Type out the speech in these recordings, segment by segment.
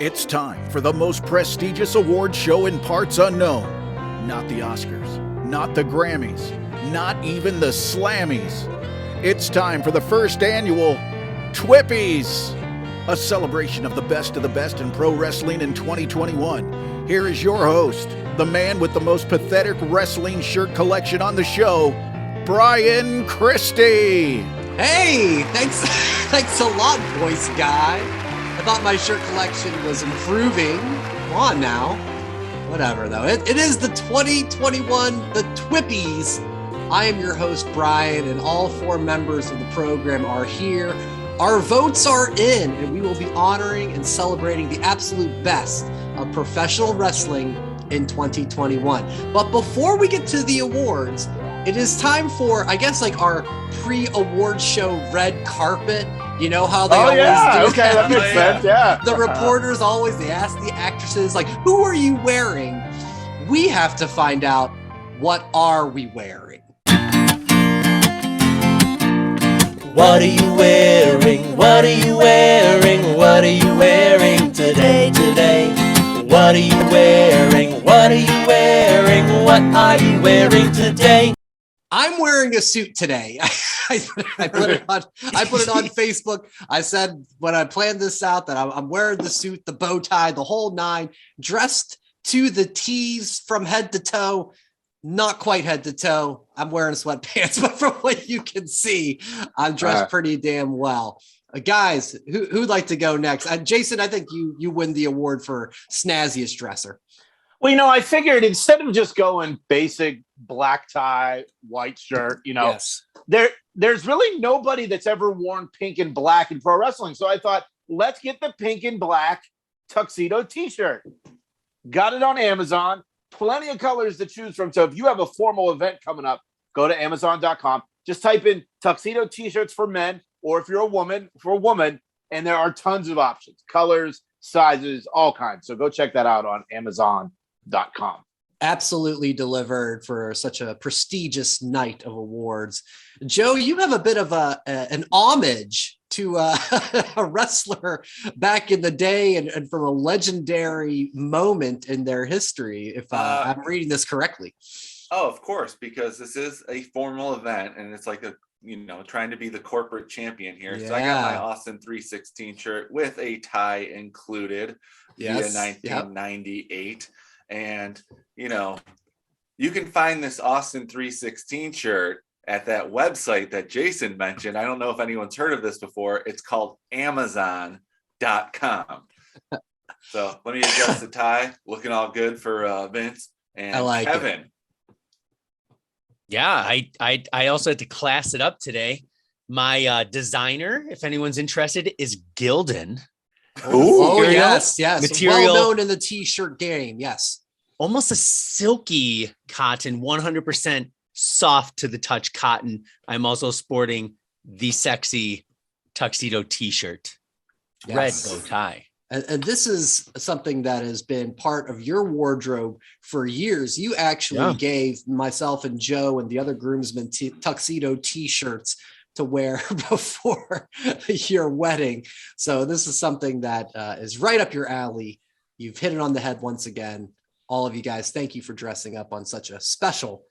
It's time for the most prestigious award show in parts unknown. Not the Oscars, not the Grammys, not even the Slammies. It's time for the first annual TWPYS, a celebration of the best in pro wrestling in 2021. Here is your host, the man with the most pathetic wrestling shirt collection on the show, Brian Christie. Hey, thanks a lot, voice guy. I thought my shirt collection was improving. Come on now. Whatever, though. It is the 2021, the TWPYS. I am your host, Brian, and all four members of the program are here. Our votes are in, and we will be honoring and celebrating the absolute best of professional wrestling in 2021. But before we get to the awards, it is time for, I guess, like our pre-award show red carpet. You know how they always do okay, that makes sense, yeah. The reporters they ask the actresses, like, who are you wearing? We have to find out, what are we wearing? What are you wearing? What are you wearing? What are you wearing today? What are you wearing? What are you wearing? What are you wearing today? I'm wearing a suit today. I put it on Facebook. I said when I planned this out that I'm wearing the suit, the bow tie, the whole nine, dressed to the T's from head to toe. Not quite head to toe. I'm wearing sweatpants, but from what you can see, I'm dressed pretty damn well. Guys, who'd like to go next? Jason, I think you win the award for snazziest dresser. Well, I figured instead of just going basic black tie, white shirt, yes. There's really nobody that's ever worn pink and black in pro wrestling. So I thought, let's get the pink and black tuxedo t-shirt. Got it on Amazon. Plenty of colors to choose from. So if you have a formal event coming up, go to Amazon.com. Just type in tuxedo t-shirts for men, or if you're a woman, for a woman, and there are tons of options, colors, sizes, all kinds. So go check that out on Amazon.com. Absolutely delivered for such a prestigious night of awards. Joe, you have a bit of an homage to a wrestler back in the day and from a legendary moment in their history, if I'm reading this correctly. Oh, of course, because this is a formal event and it's like trying to be the corporate champion here. Yeah. So I got my Austin 316 shirt with a tie included via 1998. Yep. And, you can find this Austin 316 shirt at that website that Jason mentioned. I don't know if anyone's heard of this before. It's called Amazon.com. So let me adjust the tie. Looking all good for Vince and Kevin. It. Yeah, I also had to class it up today. My designer, if anyone's interested, is Gildan. Yes. Material, well known in the t-shirt game. Yes. Almost a silky cotton, 100% soft to the touch cotton. I'm also sporting the sexy tuxedo t-shirt, red bow tie. And this is something that has been part of your wardrobe for years. You actually gave myself and Joe and the other groomsmen tuxedo t-shirts to wear before your wedding. So this is something that is right up your alley. You've hit it on the head once again. All of you guys, thank you for dressing up on such a special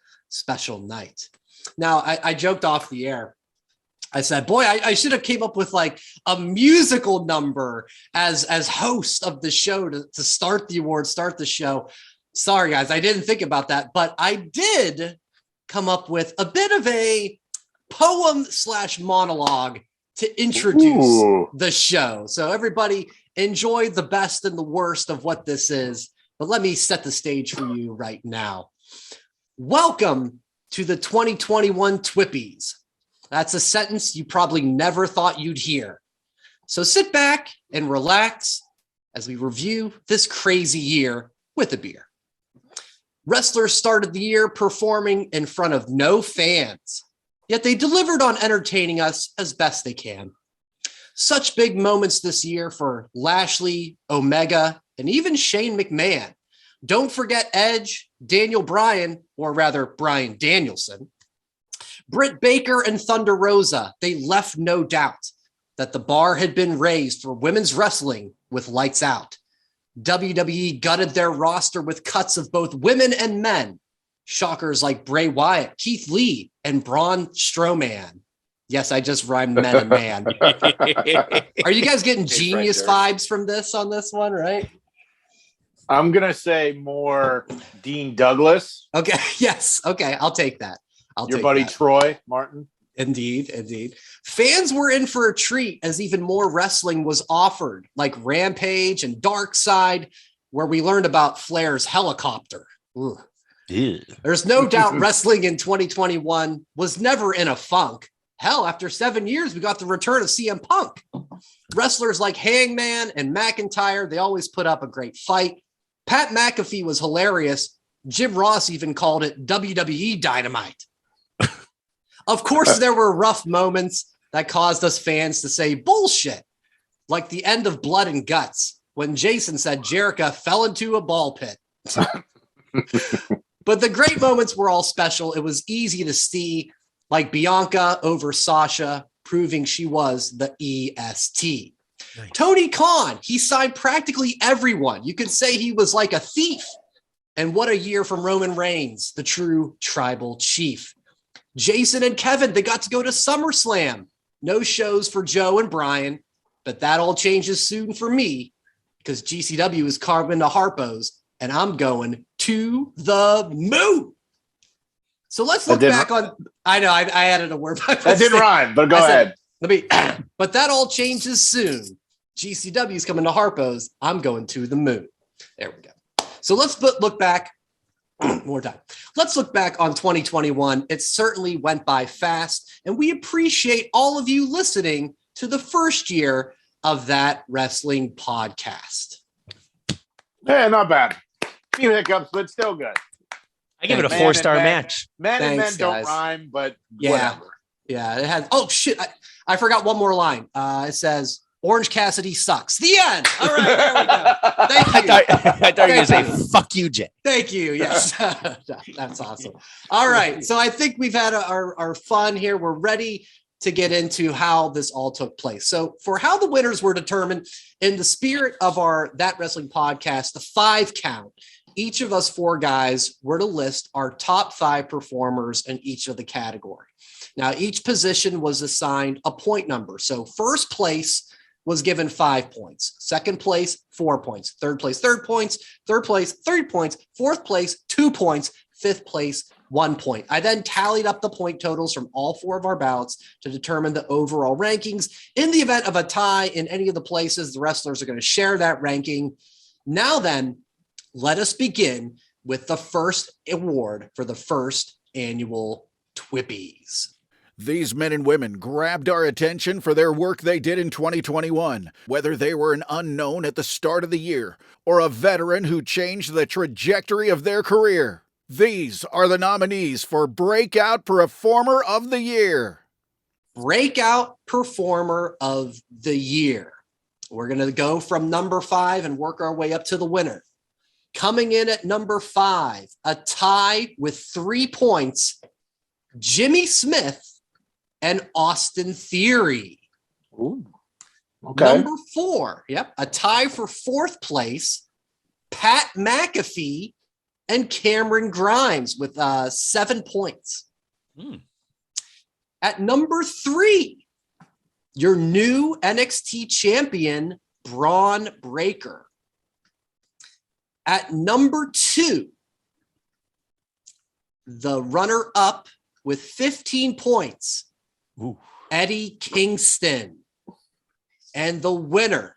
night. Now, I joked off the air. I said, boy, I should have came up with like a musical number as host of the show to start the award, start the show. Sorry, guys, I didn't think about that, but I did come up with a bit of a poem/monologue to introduce the show. So everybody enjoy the best and the worst of what this is. But let me set the stage for you right now. Welcome to the 2021 TWPYS. That's a sentence you probably never thought you'd hear. So sit back and relax as we review this crazy year with a beer. Wrestlers started the year performing in front of no fans, yet they delivered on entertaining us as best they can. Such big moments this year for Lashley, Omega, and even Shane McMahon. Don't forget Edge, Daniel Bryan, or rather Bryan Danielson, Britt Baker and Thunder Rosa. They left no doubt that the bar had been raised for women's wrestling with Lights Out. WWE gutted their roster with cuts of both women and men. Shockers like Bray Wyatt, Keith Lee, and Braun Strowman. Yes, I just rhymed men and man. Are you guys getting genius vibes from this on this one, right? I'm going to say more Dean Douglas. Okay, yes. Okay, I'll take that. Your buddy Troy Martin. Indeed. Fans were in for a treat as even more wrestling was offered, like Rampage and Dark Side, where we learned about Flair's helicopter. Ooh. Yeah. There's no doubt wrestling in 2021 was never in a funk. Hell, after 7 years, we got the return of CM Punk. Wrestlers like Hangman and McIntyre, they always put up a great fight. Pat McAfee was hilarious. Jim Ross even called it WWE Dynamite. Of course, there were rough moments that caused us fans to say bullshit, like the end of Blood and Guts, when Jason said Jericho fell into a ball pit. But the great moments were all special. It was easy to see, like Bianca over Sasha, proving she was the EST. Nice. Tony Khan, he signed practically everyone. You could say he was like a thief. And what a year from Roman Reigns, the true tribal chief. Jason and Kevin, they got to go to SummerSlam. No shows for Joe and Brian, but that all changes soon for me because GCW is carving the Harpos and I'm going to the moon. So let's look back on. I know I added a word. That didn't rhyme, but go ahead. But that all changes soon. GCW is coming to Harpos. I'm going to the moon. There we go. So let's look back. More time. Let's look back on 2021. It certainly went by fast, and we appreciate all of you listening to the first year of That Wrestling Podcast. Yeah, not bad. A few hiccups, but still good. I give it a 4-star match. Men and men don't rhyme, but whatever. Yeah, it has. Oh, shit. I forgot one more line. It says, Orange Cassidy sucks. The end. All right, there we go. Thank you. I thought you were going to say, fuck you, Jay. Thank you. Yes. That's awesome. All right. So I think we've had our fun here. We're ready to get into how this all took place. So for how the winners were determined, in the spirit of our That Wrestling Podcast, the 5 count, each of us 4 guys were to list our top 5 performers in each of the category. Now, each position was assigned a point number. So first place was given 5 points. Second place, 4 points. Third place, 3 points. Third place, 3 points. Fourth place, 2 points. Fifth place, 1 point. I then tallied up the point totals from all 4 of our ballots to determine the overall rankings. In the event of a tie in any of the places, the wrestlers are going to share that ranking. Now then, let us begin with the first award for the first annual TWPYS. These men and women grabbed our attention for their work they did in 2021, whether they were an unknown at the start of the year or a veteran who changed the trajectory of their career. These are the nominees for Breakout Performer of the Year. Breakout Performer of the Year. We're going to go from number 5 and work our way up to the winner. Coming in at number 5, a tie with 3 points, Jimmy Smith and Austin Theory. Ooh, okay. Number 4, a tie for 4th place, Pat McAfee and Cameron Grimes with 7 points. At number 3, your new NXT champion, Braun Breaker. At number 2, the runner-up with 15 points, Eddie Kingston. And the winner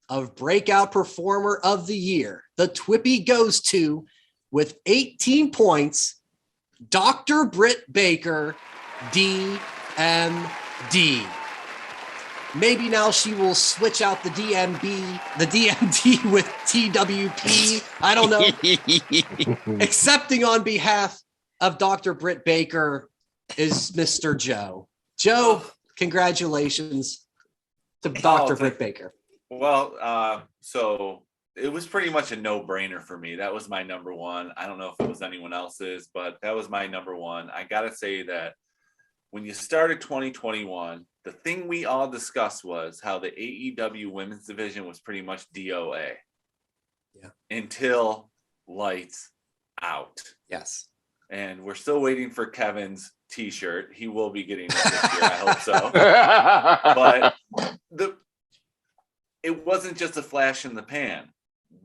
of Breakout Performer of the Year, the TWPY goes to, with 18 points, Dr. Britt Baker, DMD. Maybe now she will switch out the DMD with TWP. I don't know. Accepting on behalf of Dr. Britt Baker is Mr. Joe. Joe, congratulations to Dr. Britt Baker. Well, so it was pretty much a no-brainer for me. That was my number 1. I don't know if it was anyone else's, but that was my number 1. I got to say that when you started 2021, the thing we all discussed was how the AEW women's division was pretty much DOA. until lights out. Yes. And we're still waiting for Kevin's t-shirt. He will be getting it this year. I hope so. But it wasn't just a flash in the pan.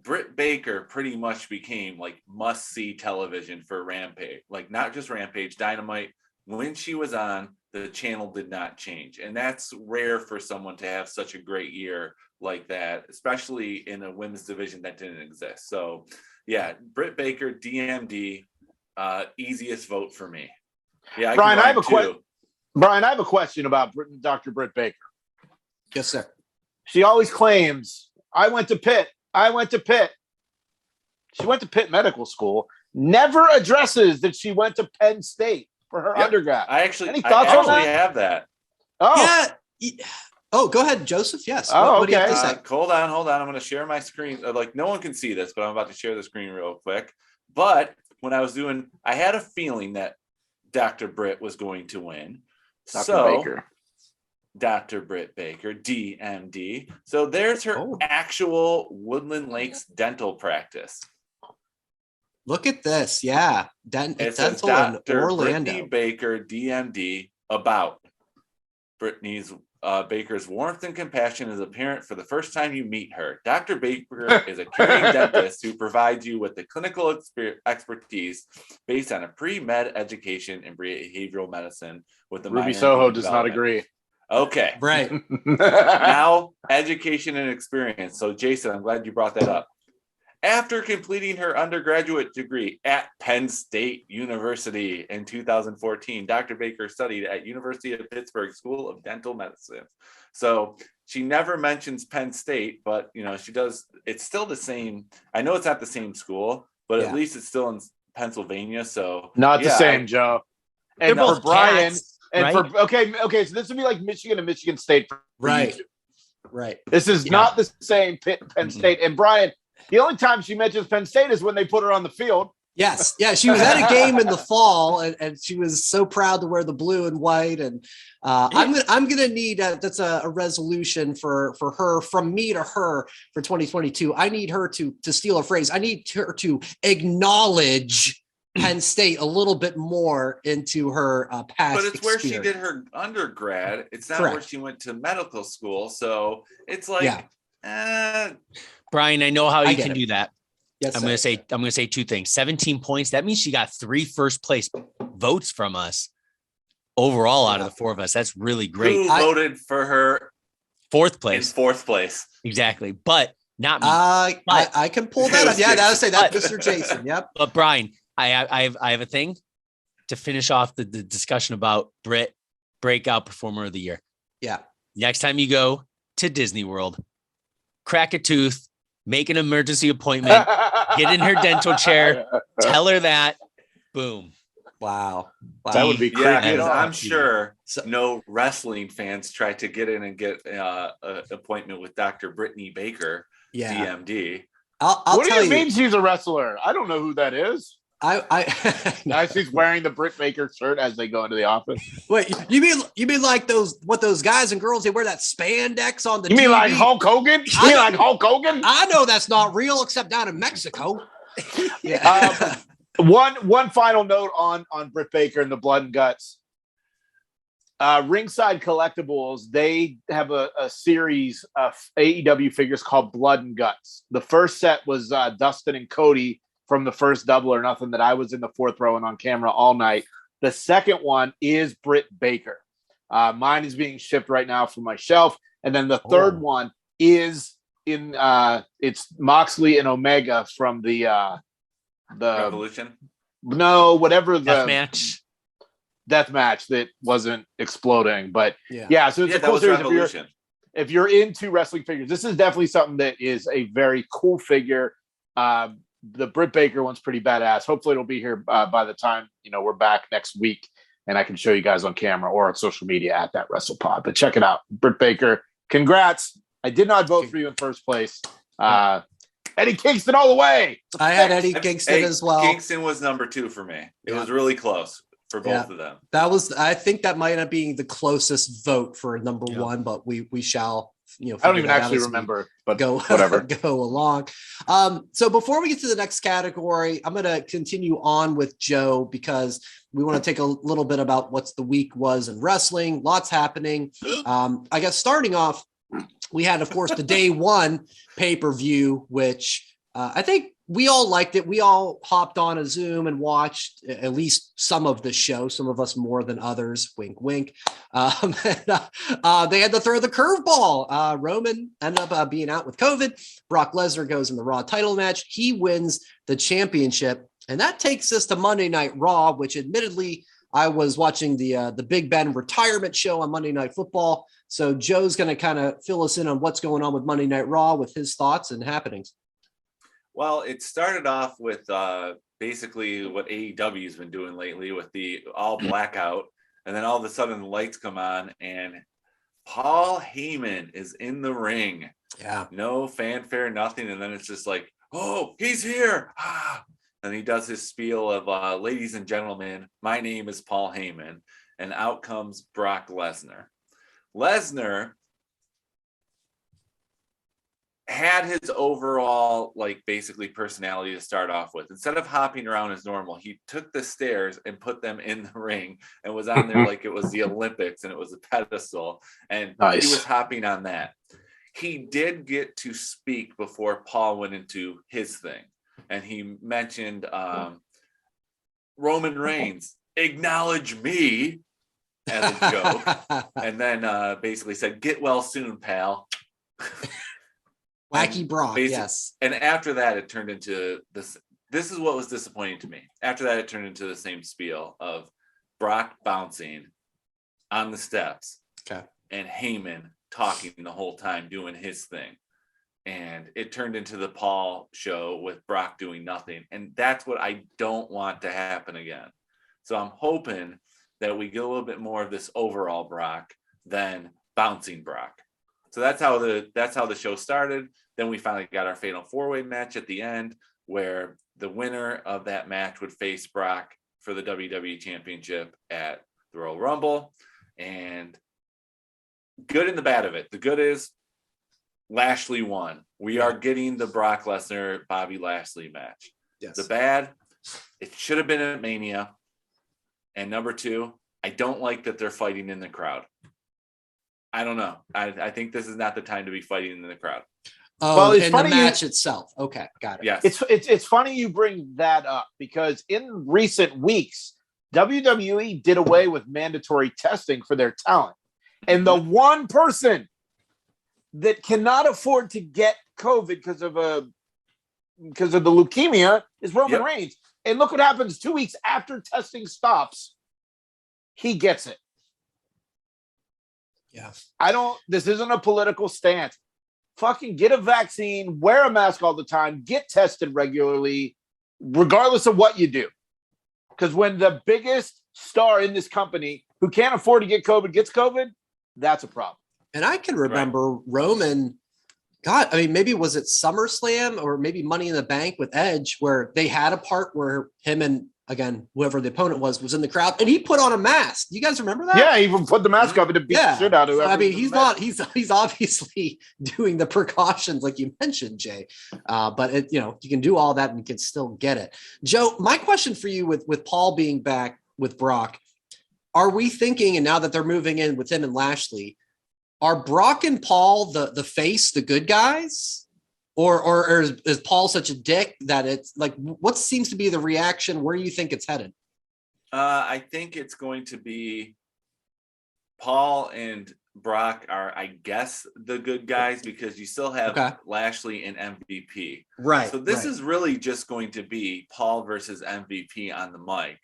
Britt Baker pretty much became like must-see television for Rampage. Like not just Rampage, Dynamite. When she was on, the channel did not change. And that's rare for someone to have such a great year like that, especially in a women's division that didn't exist. So yeah, Britt Baker, DMD, easiest vote for me. Yeah, Brian, I have a question about Dr. Britt Baker. Yes, sir. She always claims, I went to Pitt. She went to Pitt Medical School. Never addresses that she went to Penn State for her undergrad. Any thoughts on that? Have that. Oh, yeah. Oh, go ahead, Joseph. Yes. Oh, what do you have okay. to say? Hold on. I'm going to share my screen. Like no one can see this, but I'm about to share the screen real quick. But when I was I had a feeling that Dr. Britt was going to win. Dr. Britt Baker, DMD. So there's her actual Woodland Lakes dental practice. Look at this. Yeah. It says Dental in Dr. Orlando. Brittany Baker, DMD, about Brittany's Baker's warmth and compassion is apparent for the first time you meet her. Dr. Baker is a caring dentist who provides you with the clinical expertise based on a pre-med education in behavioral medicine with the Ruby Soho does not agree. Okay. Right. Now, education and experience. So, Jason, I'm glad you brought that up. After completing her undergraduate degree at Penn State University in 2014, Dr. Baker studied at University of Pittsburgh School of Dental Medicine. So she never mentions Penn State, but she does. It's still the same. I know it's not the same school, but at least it's still in Pennsylvania. So not the same, Joe. And for Brian, right? Okay. So this would be like Michigan and Michigan State, Right. Right. This is not the same Penn State. And Brian, the only time she mentions Penn State is when they put her on the field. Yes. Yeah. She was at a game in the fall and she was so proud to wear the blue and white. And I'm going to need that's a resolution for her, from me to her for 2022. I need her to steal a phrase. I need her to acknowledge Penn State a little bit more into her past. But it's experience. where she did her undergrad. It's not where she went to medical school. So it's like, Brian, I know how you can do that. Yes, I'm going to say two things. 17 points. That means she got 3 first place votes from us overall out of the 4 of us. That's really great. Who voted for her? 4th place. In 4th place. Exactly. But not me. I can pull that up. Yeah, I would say that, Mr. Jason. Yep. But Brian, I have a thing to finish off the discussion about Britt, Breakout Performer of the Year. Yeah. Next time you go to Disney World, crack a tooth, make an emergency appointment, get in her dental chair, tell her that, boom. Wow. That would be crazy. Yeah, I'm sure no wrestling fans tried to get in and get an appointment with Dr. Brittany Baker, DMD. What do you mean she's a wrestler? I don't know who that is. Now she's wearing the Britt Baker shirt as they go into the office. Wait, you mean like those guys and girls, they wear that spandex on the You TV? mean like Hulk Hogan? I know that's not real except down in Mexico. One final note on Britt Baker and the Blood and Guts. Ringside Collectibles, they have a series of AEW figures called Blood and Guts. The first set was Dustin and Cody from the first Double or Nothing that I was in the 4th row and on camera all night. The second one is Britt Baker. Mine is being shipped right now from my shelf. And then the third one is in it's Moxley and Omega from the Revolution. No, whatever the death match that wasn't exploding. But so it's a cool series. If you're into wrestling figures, this is definitely something that is a very cool figure. The Britt Baker one's pretty badass. Hopefully it'll be here by the time we're back next week, and I can show you guys on camera or on social media at that WrestlePod. But check it out, Britt Baker. Congrats! I did not vote for you in first place. Eddie Kingston all the way. I had Eddie Kingston as well. Kingston was number 2 for me. It was really close for both of them. I think that might have been the closest vote for number 1, but we shall I don't even actually remember, but whatever. Go along. So before we get to the next category, I'm going to continue on with Joe because we want to take a little bit about what's the week was in wrestling. Lots happening. I guess starting off, we had, of course, the day one pay-per-view, which I think we all liked it. We all hopped on a Zoom and watched at least some of the show, some of us more than others, wink, wink. They had to throw the curveball. Roman ended up being out with COVID. Brock Lesnar goes in the Raw title match. He wins the championship. And that takes us to Monday Night Raw, which admittedly, I was watching the Big Ben retirement show on Monday Night Football. So Joe's going to kind of fill us in on what's going on with Monday Night Raw with his thoughts and happenings. Well, it started off with basically what AEW has been doing lately with the all blackout. And then all of a sudden the lights come on and Paul Heyman is in the ring. Yeah. No fanfare, nothing. And then it's just like, oh, he's here. And he does his spiel of, ladies and gentlemen, my name is Paul Heyman. And out comes Brock Lesnar. Lesnar had his overall, like, basically personality to start off with. Instead of hopping around as normal, he took the stairs and put them in the ring and was on there like it was the Olympics and it was a pedestal. And He was hopping on that. He did get to speak before Paul went into his thing. And he mentioned Roman Reigns, acknowledge me, as a joke. And then basically said, get well soon, pal. Wacky Brock, yes. And after that, it turned into this. This is what was disappointing to me. After that, it turned into the same spiel of Brock bouncing on the steps, and Heyman talking the whole time, doing his thing. And it turned into the Paul show with Brock doing nothing. And that's what I don't want to happen again. So I'm hoping that we get a little bit more of this overall Brock than bouncing Brock. So that's how the show started. Then we finally got our fatal four-way match at the end, where the winner of that match would face Brock for the WWE Championship at the Royal Rumble. And good and the bad of it. The good is Lashley won. We are getting the Brock Lesnar Bobby Lashley match. Yes. The bad, it should have been at Mania. And number two, I don't like that they're fighting in the crowd. I don't know. I think this is not the time to be fighting in the crowd. Oh, well, it's funny the match itself. Okay, got it. Yes. It's funny you bring that up because in recent weeks, WWE did away with mandatory testing for their talent. And the one person that cannot afford to get COVID because of the leukemia is Roman Reigns. And look what happens 2 weeks after testing stops. He gets it. Yeah. This isn't a political stance. Fucking get a vaccine, wear a mask all the time, get tested regularly, regardless of what you do. Because when the biggest star in this company who can't afford to get COVID gets COVID, that's a problem. And I can remember Roman, God, I mean, maybe was it SummerSlam or maybe Money in the Bank with Edge, where they had a part where him and, again, whoever the opponent was in the crowd, and he put on a mask. You guys remember that? Yeah, he even put the mask up and beat the shit out of whoever. I mean, he's obviously doing the precautions like you mentioned, Jay. But you can do all that and you can still get it. Joe, my question for you with Paul being back with Brock, are we thinking, and now that they're moving in with him and Lashley, are Brock and Paul the face, the good guys? Or is Paul such a dick that it's like, what seems to be the reaction? Where do you think it's headed? I think it's going to be Paul and Brock are, I guess, the good guys because you still have Lashley and MVP. Right. So this is really just going to be Paul versus MVP on the mic.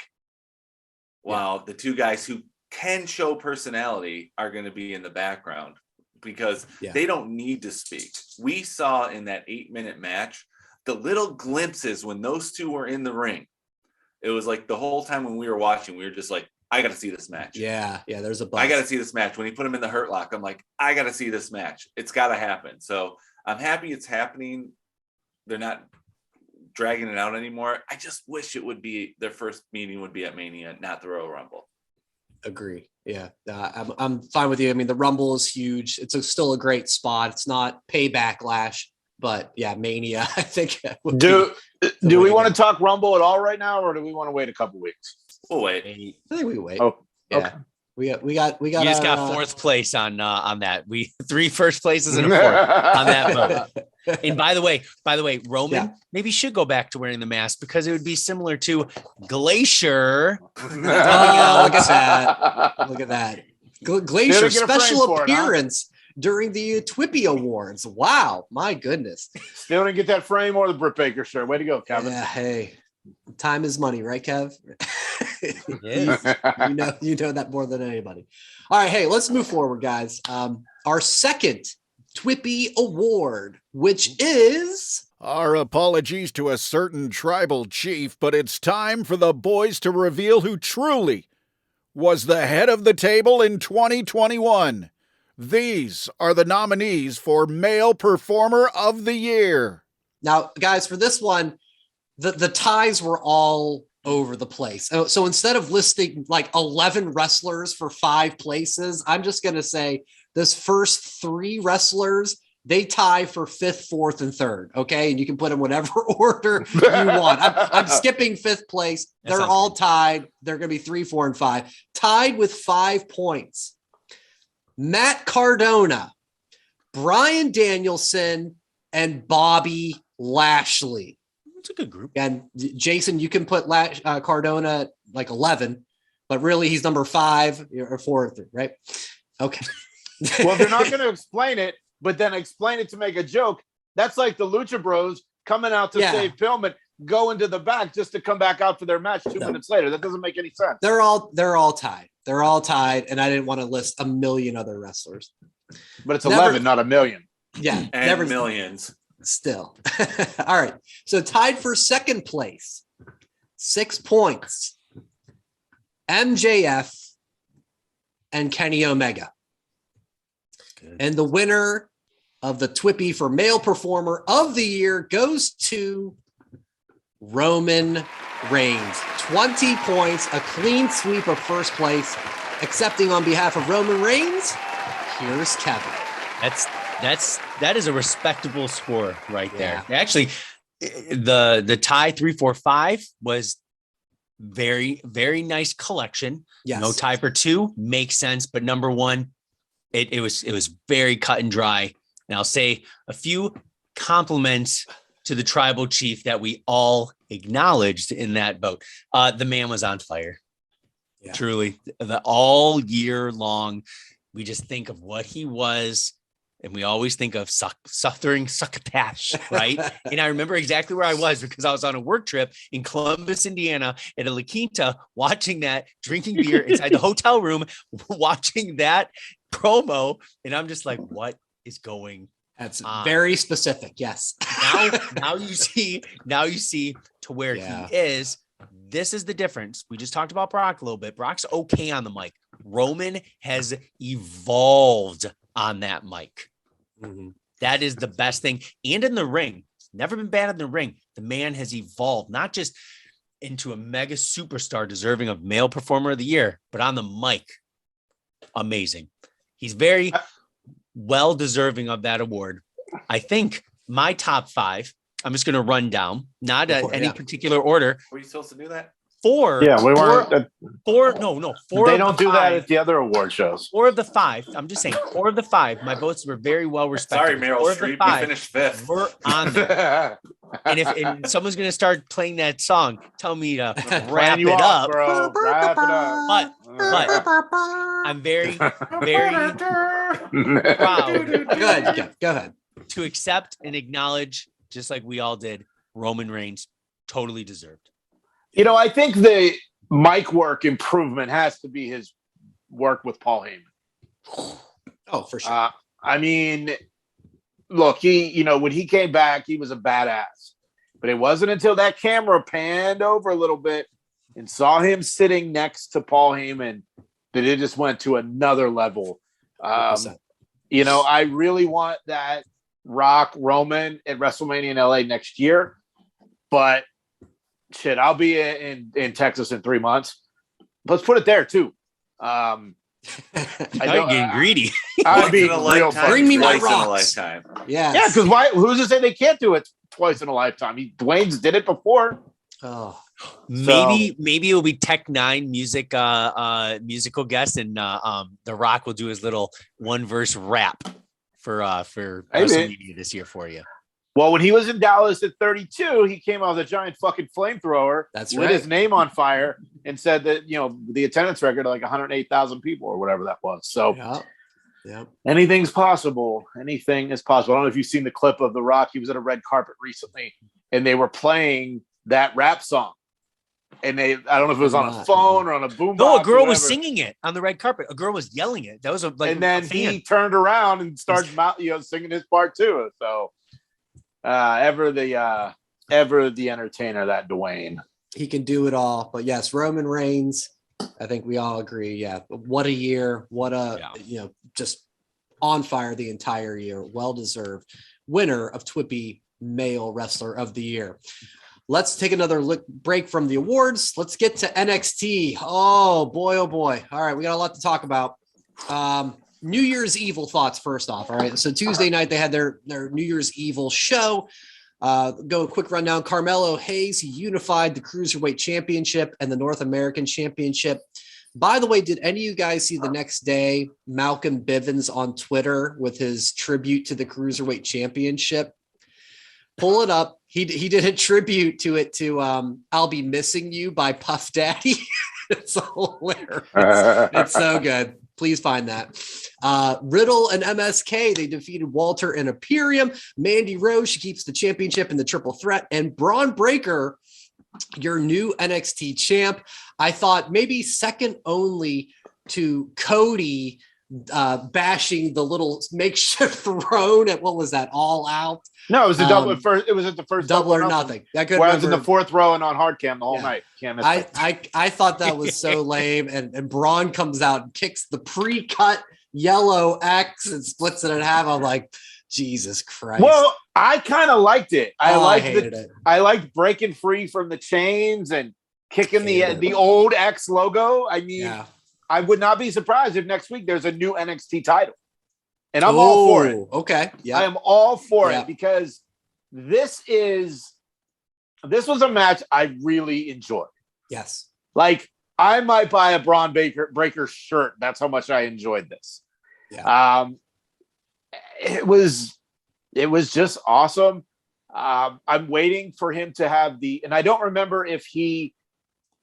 While the two guys who can show personality are going to be in the background. Because they don't need to speak. We saw in that 8-minute match, the little glimpses when those two were in the ring. It was like the whole time when we were watching, we were just like, I got to see this match. Yeah, there's a buzz. I got to see this match. When he put him in the Hurt Lock, I'm like, I got to see this match. It's got to happen. So I'm happy it's happening. They're not dragging it out anymore. I just wish it would be, their first meeting would be at Mania, not the Royal Rumble. Agree. Yeah, I'm fine with you. I mean, the Rumble is huge. It's still a great spot. It's not Backlash, but yeah, Mania. I think. Do we want to talk Rumble at all right now, or do we want to wait a couple weeks? We'll wait. I think we wait. Oh, yeah. Okay. We got. You just got fourth place on that. We 3 first places and a fourth on that vote. And by the way, Roman maybe should go back to wearing the mask because it would be similar to Glacier. Look at that. Glacier special appearance during the TWPY Awards. Wow, my goodness. Still didn't get that frame or the Britt Baker shirt. Way to go, Kevin. Yeah, hey, time is money, right, Kev? you know that more than anybody. All right, hey, let's move forward, guys. Our second TWPY Award, which is... Our apologies to a certain tribal chief, but it's time for the boys to reveal who truly was the head of the table in 2021. These are the nominees for Male Performer of the Year. Now, guys, for this one, the ties were all over the place. So instead of listing like 11 wrestlers for 5 places, I'm just going to say this first 3 wrestlers, they tie for 5th, 4th, and 3rd. Okay. And you can put them whatever order you want. I'm skipping 5th place. They're all tied. They're going to be 3, 4, and 5. Tied with 5 points. Matt Cardona, Bryan Danielson, and Bobby Lashley. It's a good group. And Jason, you can put Cardona at like 11, but really he's number 5 or 4 or 3, right? Okay. Well, they're not going to explain it, but then explain it to make a joke. That's like the Lucha Bros coming out to save Pillman, going to the back just to come back out for their match 2 minutes later. That doesn't make any sense. They're all tied. They're all tied, and I didn't want to list a million other wrestlers. But it's 11, not a million. Yeah, and never millions. Still. All right. So tied for 2nd place, 6 points. MJF and Kenny Omega. Good. And the winner of the TWPY for Male Performer of the Year goes to Roman Reigns. 20 points, a clean sweep of first place. Accepting on behalf of Roman Reigns, here's Kevin. That is a respectable score right there. Actually, the tie 3, 4, 5 was very, very nice collection. Yes. No tie for 2 makes sense, but number 1, it was very cut and dry. And I'll say a few compliments to the tribal chief that we all acknowledged in that vote. The man was on fire. Yeah. Truly, all year long, we just think of what he was. And we always think of suffering succotash, right? And I remember exactly where I was because I was on a work trip in Columbus, Indiana, at a La Quinta, watching that, drinking beer inside the hotel room, watching that promo. And I'm just like, what is going That's very specific. Yes. Now you see to where he is. This is the difference. We just talked about Brock a little bit. Brock's okay on the mic. Roman has evolved on that mic. Mm-hmm. That is the best thing. And in the ring, never been bad in the ring. The man has evolved, not just into a mega superstar deserving of Male Performer of the Year, but on the mic. Amazing. He's very well deserving of that award. I think my top 5, I'm just going to run down, not any particular order. Were you supposed to do that? 4. Yeah, we weren't. 4. No. 4. They don't do that at the other award shows. 4 of the 5. I'm just saying 4 of the 5. My votes were very well respected. Sorry, Meryl Streep. You finished 5th. We're on there. And if someone's going to start playing that song, tell me to wrap it up. Bro. Wrap it up. But I'm very, very proud. Go ahead. To accept and acknowledge, just like we all did, Roman Reigns totally deserved. You know, I think the mic work improvement has to be his work with Paul Heyman. Oh, for sure. I mean, look, when he came back, he was a badass. But it wasn't until that camera panned over a little bit and saw him sitting next to Paul Heyman that it just went to another level. I really want that Rock Roman at WrestleMania in LA next year. But shit, I'll be in Texas in 3 months. Let's put it there too. I You're getting greedy. I'd be Once in a real lifetime, Bring me my twice in a rocks. lifetime. Yeah. Yeah, because why? Who's to say they can't do it twice in a lifetime? Dwayne's did it before. Oh, Maybe it'll be Tech Nine musical guest, and The Rock will do his little one verse rap for WrestleMania this year for you. Well, when he was in Dallas at 32, he came out with a giant fucking flamethrower. That's lit right. his name on fire and said that, you know, the attendance record, like 108,000 people or whatever that was. So yeah. anything's possible. Anything is possible. I don't know if you've seen the clip of The Rock. He was at a red carpet recently and they were playing that rap song. And I don't know if it was on a phone or on a boombox. No, a girl was singing it on the red carpet. A girl was yelling it. That was and then he turned around and started, singing his part too. So ever the entertainer, that Dwayne. He can do it all. But yes, Roman Reigns, I think we all agree. Yeah. What a year. What just on fire the entire year. Well-deserved winner of TWPY Male Wrestler of the Year. Let's take another break from the awards. Let's get to NXT. Oh boy. All right. We got a lot to talk about. New Year's Evil thoughts first off. All right. So Tuesday night, they had their New Year's Evil show. Go a quick rundown. Carmelo Hayes, he unified the Cruiserweight Championship and the North American Championship. By the way, did any of you guys see the next day Malcolm Bivens on Twitter with his tribute to the Cruiserweight Championship? Pull it up. He did a tribute to it to I'll Be Missing You by Puff Daddy. It's hilarious. It's so good. Please find that. Riddle and MSK, they defeated Walter and Imperium. Mandy Rose, she keeps the championship in the triple threat. And Braun Breaker, your new NXT champ. I thought maybe second only to Cody bashing the little makeshift throne at, what was that, All Out? No, it was a double. It was at the first double or nothing. I couldn't remember. In the fourth row and on hard cam the whole night. I thought that was so lame. And Braun comes out and kicks the pre-cut yellow X and splits it in half. I'm like, Jesus Christ. Well, I kind of liked it. I hated it. I liked breaking free from the chains and kicking the old X logo. I mean, I would not be surprised if next week there's a new NXT title. And I'm all for it. Okay. Yeah. I am all for it because this was a match I really enjoyed. Yes. Like, I might buy a Braun Breaker shirt. That's how much I enjoyed this. Yeah. It was just awesome. I'm waiting for him to have and I don't remember if he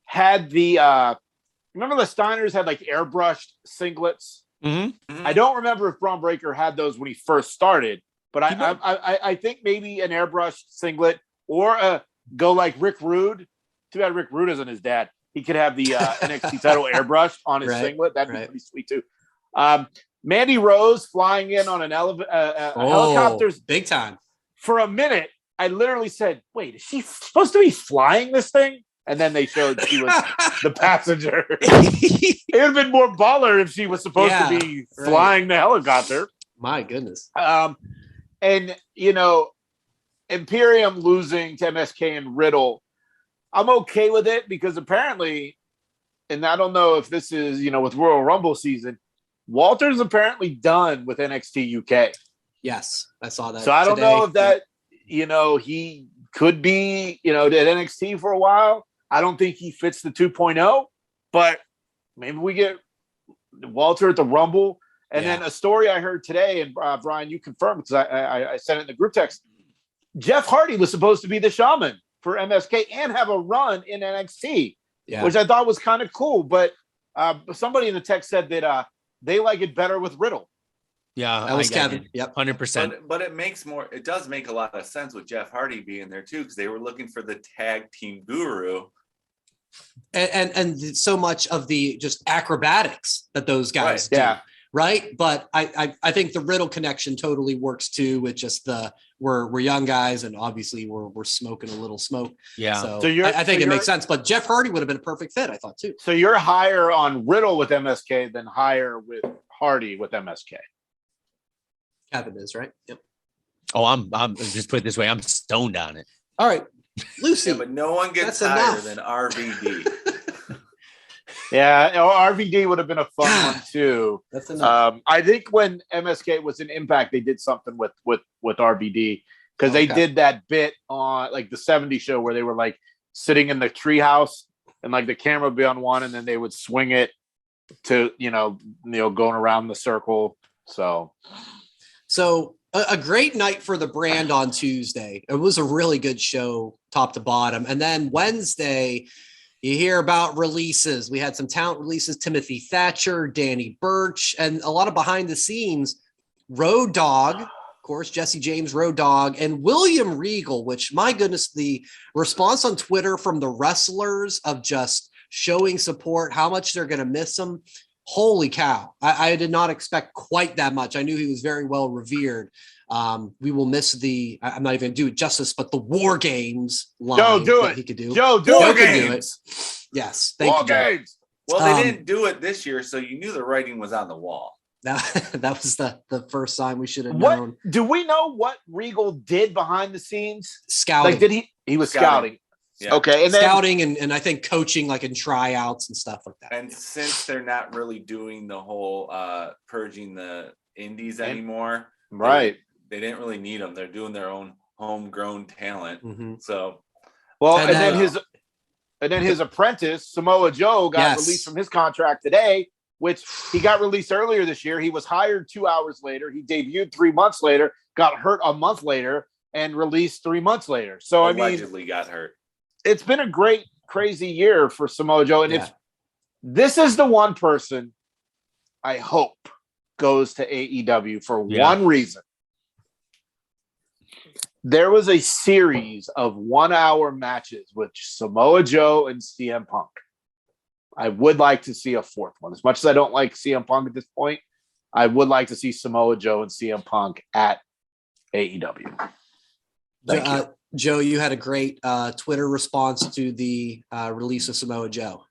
had remember the Steiners had like airbrushed singlets? Mm-hmm. I don't remember if Braun Breaker had those when he first started, but I think maybe an airbrushed singlet or go like Rick Rude. Too bad Rick Rude isn't his dad. He could have the NXT title airbrushed on his singlet. That'd be pretty sweet too. Mandy Rose flying in on an helicopter's big time. For a minute, I literally said, "Wait, is she supposed to be flying this thing?" And then they showed she was the passenger. It would have been more baller if she was supposed to be flying the helicopter. My goodness. And, you know, Imperium losing to MSK and Riddle, I'm okay with it because apparently, and I don't know if this is, you know, with Royal Rumble season, Walter's apparently done with NXT UK. Yes, I saw that. So I don't know if that, you know, he could be, you know, at NXT for a while. I don't think he fits the 2.0, but maybe we get Walter at the Rumble. And then a story I heard today, and Brian, you confirmed because I sent it in the group text. Jeff Hardy was supposed to be the shaman for MSK and have a run in NXT, which I thought was kind of cool. But somebody in the text said that they like it better with Riddle. Yeah, that was Kevin. Yep, 100%. But it does make a lot of sense with Jeff Hardy being there too, because they were looking for the tag team guru. And so much of the just acrobatics that those guys do. Yeah. Right. But I think the Riddle connection totally works too with just we're young guys and obviously we're smoking a little smoke. Yeah. So I think it makes sense. But Jeff Hardy would have been a perfect fit, I thought too. So you're higher on Riddle with MSK than higher with Hardy with MSK. Kevin is, right? Yep. Oh, I'm just put it this way, I'm stoned on it. All right. Lucy. Yeah, but no one gets higher than RVD. Yeah, RVD would have been a fun one too. That's enough. I think when MSK was in Impact, they did something with RVD because they did that bit on like the '70s show where they were like sitting in the treehouse and like the camera would be on one, and then they would swing it to going around the circle. So a great night for the brand on Tuesday. It was a really good show, top to bottom, and then Wednesday. You hear about releases. We had some talent releases, Timothy Thatcher, Danny Burch, and a lot of behind the scenes. Road Dogg, of course, Jesse James, Road Dogg, and William Regal, which, my goodness, the response on Twitter from the wrestlers of just showing support, how much they're going to miss him. Holy cow. I did not expect quite that much. I knew he was very well revered. We will miss I'm not even going to do it justice, but the War Games line. Joe, do it. He could do. Joe, do Joe it. can do it. Yes. Thank War you, Joe. Games. Well, they didn't do it this year, so you knew the writing was on the wall. That was the first sign we should have known. Do we know what Regal did behind the scenes? Scouting. Like, did he was scouting. Yeah. Okay. And then, scouting and I think coaching, like in tryouts and stuff like that. And since they're not really doing the whole purging the indies anymore, right? They didn't really need them. They're doing their own homegrown talent. Mm-hmm. So, well, and then his apprentice Samoa Joe got released from his contract today, which he got released earlier this year. He was hired 2 hours later. He debuted 3 months later, got hurt a month later, and released 3 months later. So allegedly got hurt. It's been a great, crazy year for Samoa Joe. And if this is the one person I hope goes to AEW for one reason. There was a series of 1 hour matches with Samoa Joe and CM Punk. I would like to see a fourth one. As much as I don't like CM Punk at this point, I would like to see Samoa Joe and CM Punk at AEW. Thank you. Joe, you had a great Twitter response to the release of Samoa Joe.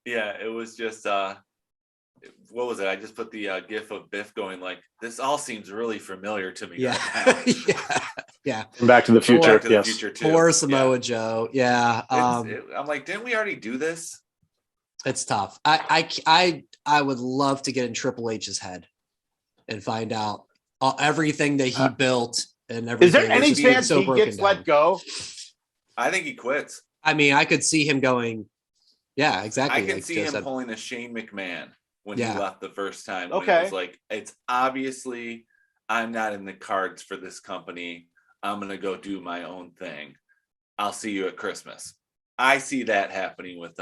Yeah, it was just, what was it? I just put the gif of Biff going like, this all seems really familiar to me. Yeah. Right now. Yeah. Back to the Future. Back to the Future too. Poor Samoa Joe. Yeah. I'm like, didn't we already do this? It's tough. I would love to get in Triple H's head and find out everything that he built. And is there any chance he gets let go? I think he quits. I mean, I could see him going. Yeah, exactly. I can see him pulling a Shane McMahon when he left the first time. Okay. It was like, it's obviously I'm not in the cards for this company. I'm going to go do my own thing. I'll see you at Christmas. I see that happening with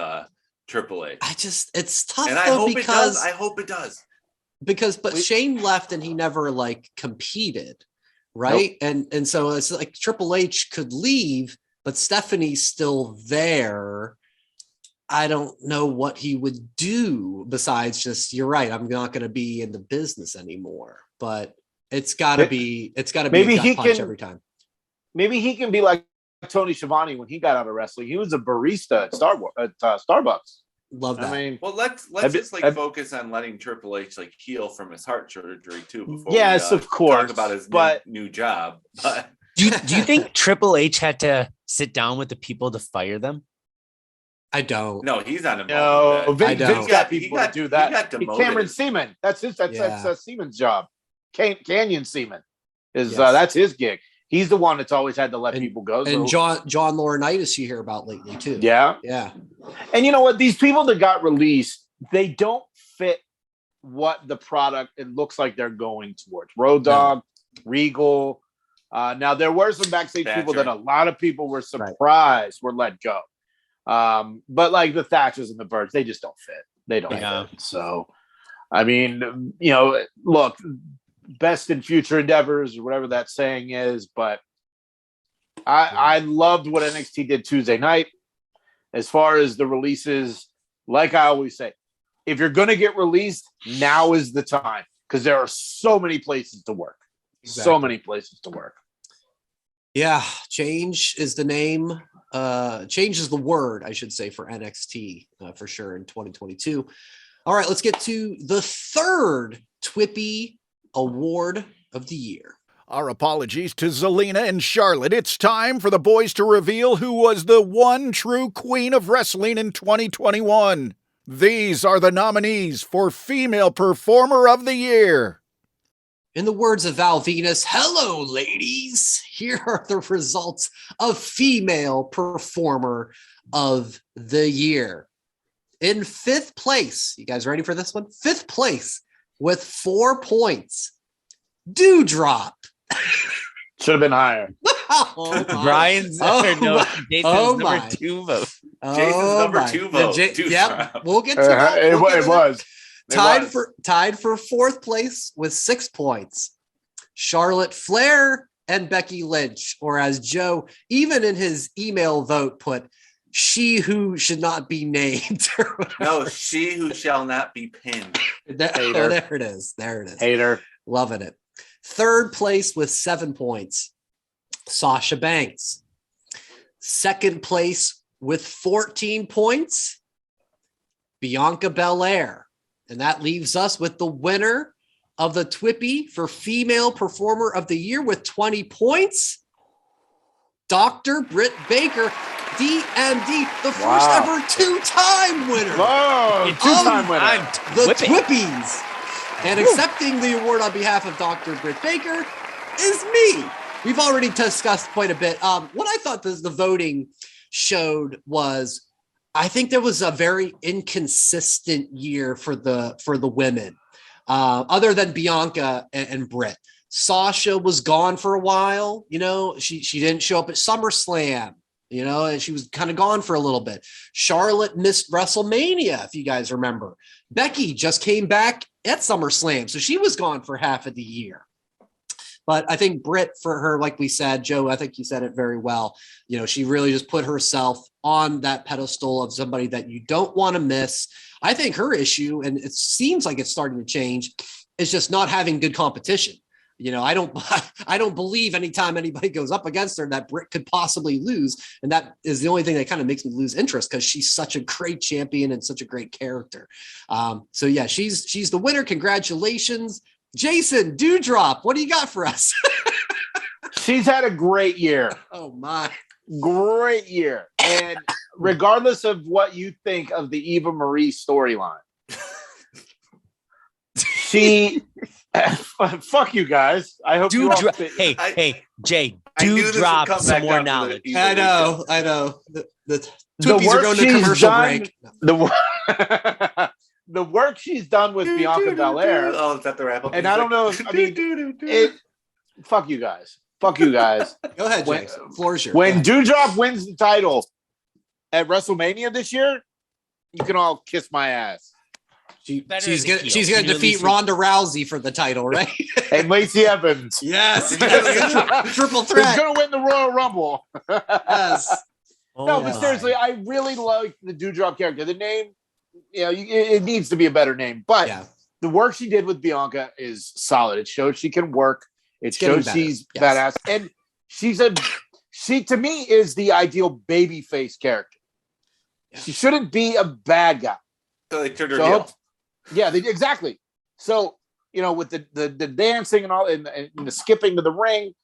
Triple H. It's tough. And I hope it does. I hope it does. But Shane left and he never competed. Right. Nope. And so it's like Triple H could leave, but Stephanie's still there. I don't know what he would do besides just, you're right, I'm not going to be in the business anymore. But it's got to be a gut punch every time. Maybe he can be like Tony Schiavone when he got out of wrestling. He was a barista at Starbucks. Love that. I mean, well, let's just focus on letting Triple H heal from his heart surgery too. Before of course, talk about his new job. But do you think Triple H had to sit down with the people to fire them? I don't. No, he's not involved. No, Vince got people to do that. He got demoted. Cameron Seaman. That's Seaman's job. Canyon Seaman is that's his gig. He's the one that's always had to let people go. And John Laurinaitis you hear about lately too. Yeah. Yeah. And you know what? These people that got released, they don't fit what the product it looks like they're going towards. Road Dogg, Regal. Now there were some backstage people that a lot of people were surprised were let go. But like the Thatchers and the Birds, they just don't fit. They don't fit. So, I mean, look, best in future endeavors or whatever that saying is, but I loved what NXT did Tuesday night. As far as the releases, like I always say, if you're going to get released, now is the time because there are so many places to work. Exactly. So many places to work. Yeah, change is the name. Change is the word, I should say, for NXT for sure in 2022. All right, let's get to the third TWPY Award of the year. Our apologies to Zelina and Charlotte. It's time for the boys to reveal who was the one true queen of wrestling in 2021. These are the nominees for Female Performer of the Year. In the words of Val Venus, hello, ladies. Here are the results of Female Performer of the Year. In 5th place, you guys ready for this one? 5th place with 4 points, Dewdrop. Should have been higher. Brian's Jason's number 2 vote. Jason's number 2 vote. Yep, we'll get to that. It was. Tied for 4th place with 6 points, Charlotte Flair and Becky Lynch, or as Joe, even in his email vote, put, she who should not be named. No, she who shall not be pinned. There it is. Hater. Loving it. 3rd place with 7 points, Sasha Banks. 2nd place with 14 points, Bianca Belair. And that leaves us with the winner of the TWPY for Female Performer of the Year with 20 points, Dr. Britt Baker, DMD, the first ever 2-time winner. Whoa, 2-time winner. The TWPYs. And accepting the award on behalf of Dr. Britt Baker is me. We've already discussed quite a bit. What I thought the voting showed was, I think there was a very inconsistent year for the women, other than Bianca and Britt. Sasha was gone for a while. You know, she didn't show up at SummerSlam. You know, and she was kind of gone for a little bit. Charlotte missed WrestleMania, if you guys remember. Becky just came back at SummerSlam, so she was gone for half of the year. But I think Britt, for her, like we said, Joe, I think you said it very well. You know, she really just put herself on that pedestal of somebody that you don't want to miss. I think her issue, and it seems like it's starting to change, is just not having good competition. You know, I don't believe anytime anybody goes up against her that Britt could possibly lose. And that is the only thing that kind of makes me lose interest, because she's such a great champion and such a great character. So yeah, she's the winner. Congratulations. Jason, Dewdrop, what do you got for us? She's had a great year. Oh my. Great year. And regardless of what you think of the Eva Marie storyline, she fuck you guys. I hope you all Hey, Jay, Dewdrop some more knowledge. I know. The TWPYs are going to commercial break. The work she's done with Bianca Belair. Oh, is that the wrap up? And I don't know. Fuck you guys. Fuck you guys. Go ahead, Jay. Floor's yours. When Dewdrop wins the title at WrestleMania this year, you can all kiss my ass. She's gonna defeat Ronda Rousey for the title, right? And Lacey Evans. Yes. Triple threat. She's gonna win the Royal Rumble. Yes. But seriously, I really like the Dewdrop character. The name, it needs to be a better name, but the work she did with Bianca is solid. It shows she can work. It shows she's badass, and she to me is the ideal babyface character. Yeah. She shouldn't be a bad guy. So they turned her heel. Exactly. So with the dancing and all, and the skipping to the ring,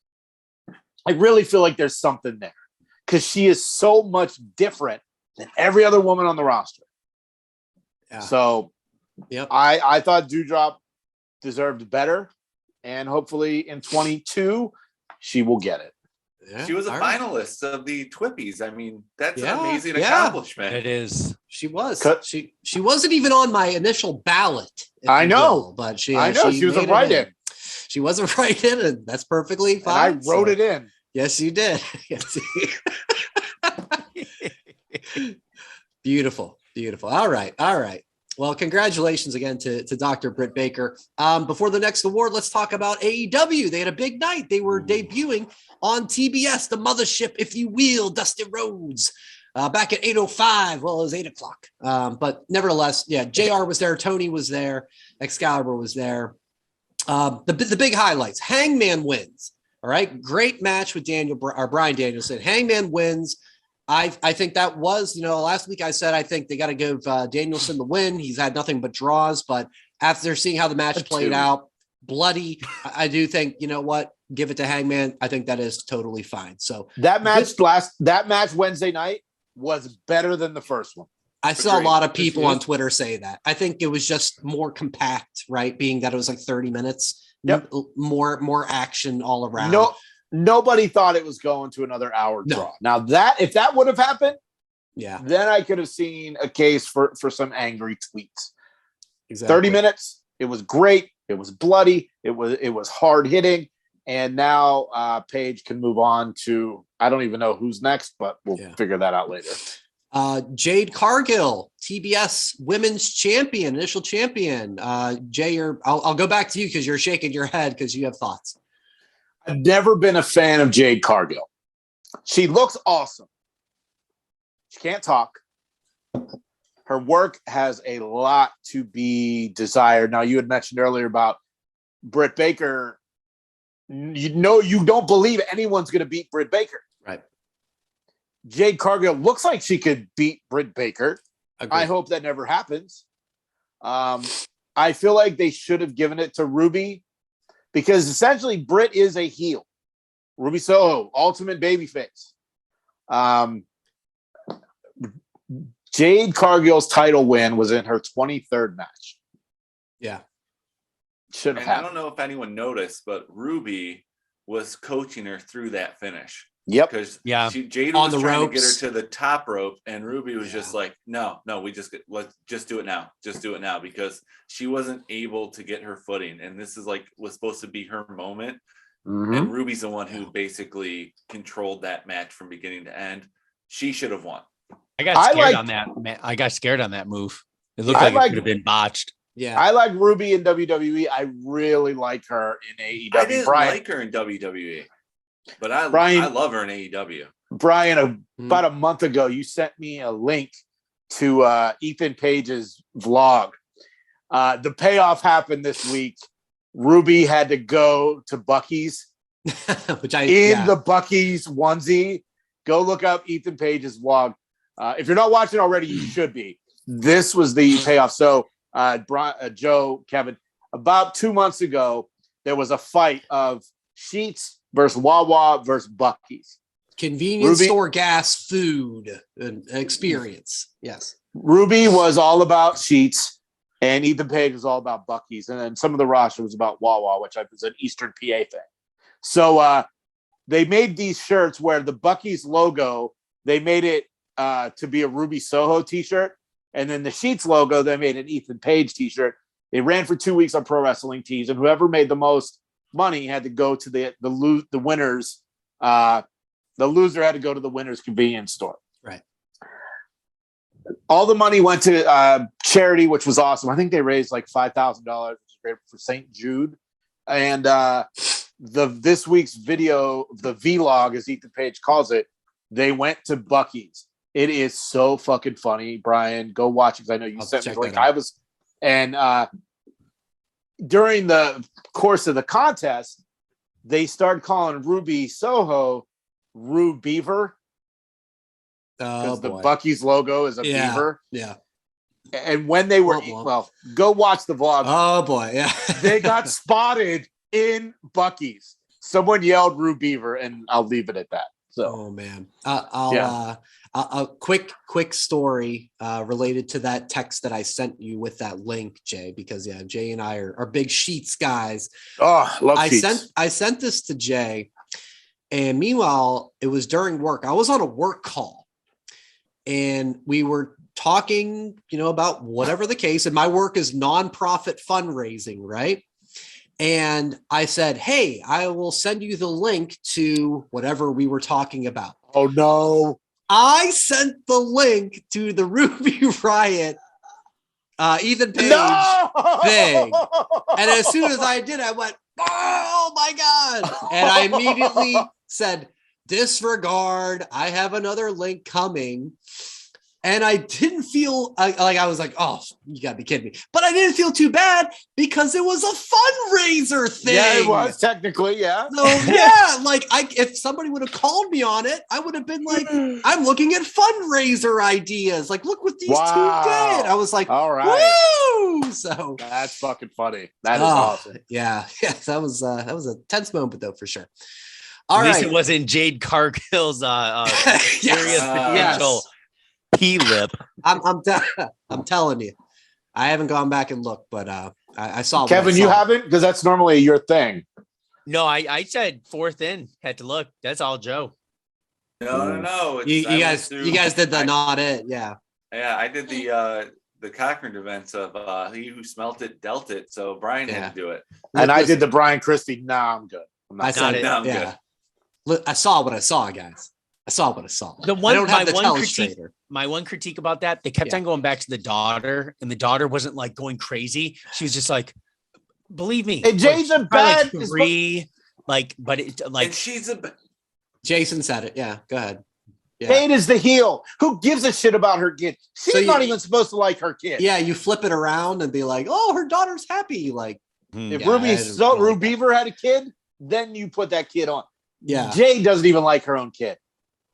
I really feel like there's something there, because she is so much different than every other woman on the roster. Yeah. So, I thought Dewdrop deserved better, and hopefully in 22 she will get it. Yeah, she was a finalist of the TWPYs. I mean, that's an amazing accomplishment. It is. She was. She wasn't even on my initial ballot. I know, but she was a write-in. She was a write-in, and that's perfectly fine. And I wrote it in. Yes, you did. Yes. Beautiful. All right. Well, congratulations again to Dr. Britt Baker. Before the next award, let's talk about AEW. They had a big night. They were debuting on TBS, the mothership, if you will, Dusty Rhodes, back at 8:05. Well, it was 8 o'clock. But nevertheless, JR was there. Tony was there. Excalibur was there. The big highlights. Hangman wins. All right. Great match with Bryan Danielson. Hangman wins. I think that was, last week I said I think they got to give Danielson the win. He's had nothing but draws, but after seeing how the match played out, bloody, I do think, give it to Hangman, I think that is totally fine. So that match Wednesday night was better than the first one. I saw a lot of people on Twitter say that. I think it was just more compact, right? Being that it was like 30 minutes, more action all around. Nobody thought it was going to another hour draw. Now if that would have happened, then I could have seen a case for some angry tweets. Exactly. 30 minutes. It was great. It was bloody. It was hard hitting. And now Paige can move on to, I don't even know who's next, but we'll figure that out later. Jade Cargill, TBS Women's Champion, initial champion. Jay, I'll go back to you because you're shaking your head because you have thoughts. I've never been a fan of Jade Cargill. She looks awesome. She can't talk. Her work has a lot to be desired. Now, you had mentioned earlier about Britt Baker. You don't believe anyone's going to beat Britt Baker. Right. Jade Cargill looks like she could beat Britt Baker. Agreed. I hope that never happens. I feel like they should have given it to Ruby because essentially Britt is a heel. Ruby Soho, ultimate babyface. Jade Cargill's title win was in her 23rd match. Yeah. Should have happened. I don't know if anyone noticed, but Ruby was coaching her through that finish. Yep. Because Jade on was the trying ropes. to get her to the top rope, and Ruby was just like, no, let's just do it now. Just do it now, because she wasn't able to get her footing. And this is was supposed to be her moment. Mm-hmm. And Ruby's the one who basically controlled that match from beginning to end. She should have won. I got scared on that. I got scared on that move. It looked like it could have been botched. Yeah, I like Ruby in WWE. I really like her in AEW. I didn't like her in WWE, but I love her in AEW. Brian, about a month ago, you sent me a link to Ethan Page's vlog. The payoff happened this week. Ruby had to go to Buc-ee's, the Buc-ee's onesie. Go look up Ethan Page's vlog. If you're not watching already, you should be. This was the payoff. So, Joe, Kevin, about 2 months ago, there was a fight of Sheetz versus Wawa versus Buc-ee's. Convenience store gas food and experience. Yes. Ruby was all about Sheetz, and Ethan Page was all about Buc-ee's. And then some of the roster was about Wawa, which was an Eastern PA thing. So they made these shirts where the Buc-ee's logo, they made it to be a Ruby Soho t-shirt. And then the Sheetz logo, they made an Ethan Page t-shirt. They ran for 2 weeks on Pro Wrestling Tees, and whoever made the most money had to go to the winners. The loser had to go to the winner's convenience store. Right. All the money went to charity, which was awesome. I think they raised like $5,000, which is great, for St. Jude. And this week's video, the vlog, as Ethan Page calls it, they went to Buc-ee's. It is so fucking funny, Brian. Go watch it because I know you sent me the link. During the course of the contest, they started calling Ruby Soho Rue Beaver because the Buc-ee's logo is a beaver. Yeah. And when they were go watch the vlog. Oh boy, yeah. They got spotted in Buc-ee's. Someone yelled Rue Beaver, and I'll leave it at that. So, oh man, a quick story related to that text that I sent you with that link, Jay, because Jay and I are big Sheetz guys. Oh, love Sheetz. I sent this to Jay, and meanwhile, it was during work. I was on a work call, and we were talking, about whatever the case. And my work is nonprofit fundraising, right? And I said, hey, I will send you the link to whatever we were talking about. Oh, no. I sent the link to the Ruby Riot Ethan Page thing. And as soon as I did, I went, oh, my God. And I immediately said, disregard. I have another link coming. And I didn't feel like I was like, oh, you gotta be kidding me. But I didn't feel too bad because it was a fundraiser thing. Yeah, it was technically, yeah. So yeah, like if somebody would have called me on it, I would have been like, I'm looking at fundraiser ideas. Like, look what these two did. I was like, all right. Woo! So that's fucking funny. That is awesome. Yeah. That was a tense moment though, for sure. At least it wasn't Jade Cargill's serious potential P-lip. I'm telling you, I haven't gone back and looked, but I saw. Kevin, you haven't, because that's normally your thing. No, I said fourth in. Had to look. That's all Joe. No. You guys did the not it. Yeah. Yeah, I did the Cochran events of he who smelt it dealt it. So Brian had to do it, and I did the Brian Christie. Nah, I'm good. I said it. I'm good. Look, I saw what I saw, guys. I saw what I saw. My one critique about that, they kept on going back to the daughter, and the daughter wasn't like going crazy. She was just like, believe me. And Jay's a bad but it like and she's a. Jason said it. Yeah, go ahead. Yeah. Kate is the heel. Who gives a shit about her kid? She's not even supposed to like her kid. Yeah, you flip it around and be like, oh, her daughter's happy. Like, if Rue Beaver had a kid, then you put that kid on. Yeah. Jay doesn't even like her own kid.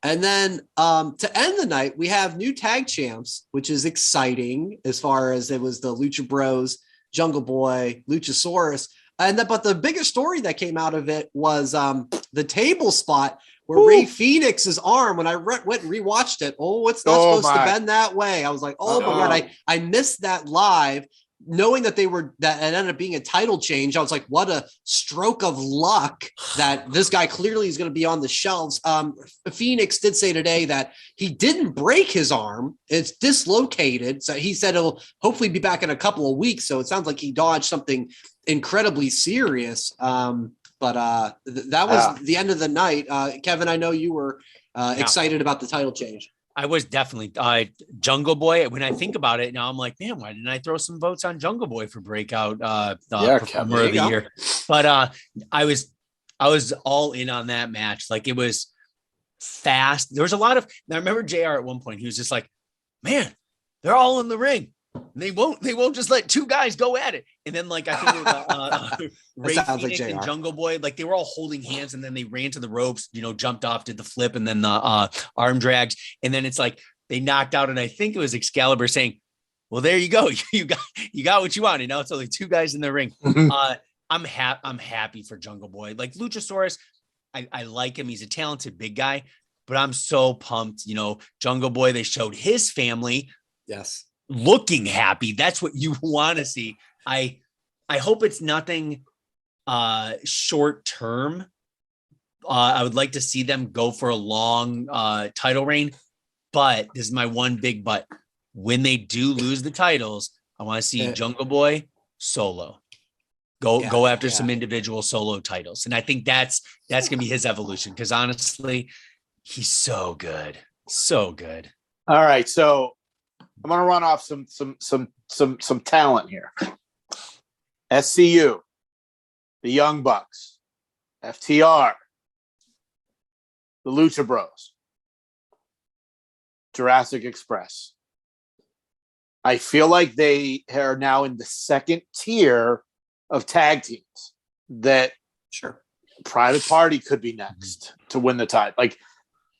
And then to end the night, we have new tag champs, which is exciting as far as it was the Lucha Bros, Jungle Boy, Luchasaurus. But the biggest story that came out of it was the table spot where Ray Phoenix's arm, when I went and rewatched it, it's not supposed to bend that way. I was like, my God, I missed that live. Knowing that that it ended up being a title change, I was like, what a stroke of luck that this guy clearly is going to be on the shelves. Phoenix did say today that he didn't break his arm. It's dislocated. So he said he'll hopefully be back in a couple of weeks. So it sounds like he dodged something incredibly serious. That was the end of the night. Kevin, I know you were excited about the title change. I was definitely Jungle Boy. When I think about it now, I'm like, man, why didn't I throw some votes on Jungle Boy for Breakout Performer of the Year? But I was all in on that match. Like, it was fast. There was a lot of. I remember JR at one point. He was just like, man, they're all in the ring. They won't just let two guys go at it. And then, like, I think it was Ray Phoenix and Jungle Boy, like, they were all holding hands, and then they ran to the ropes, jumped off, did the flip, and then the arm drags. And then it's like they knocked out, and I think it was Excalibur saying, well, there you go. You got what you wanted. Now it's only two guys in the ring. I'm happy for Jungle Boy. Like, Luchasaurus, I like him. He's a talented big guy, but I'm so pumped. Jungle Boy, they showed his family. Yes. Looking happy. That's what you want to see. I hope it's nothing short term. I would like to see them go for a long title reign, but this is my one big but. When they do lose the titles, I want to see Jungle Boy solo. Go after some individual solo titles. And I think that's gonna be his evolution, because honestly, he's so good. So good. All right, so I'm going to run off some talent here. SCU, the Young Bucks, FTR, the Lucha Bros, Jurassic Express. I feel like they are now in the second tier of tag teams that Private Party could be next to win the title. Like,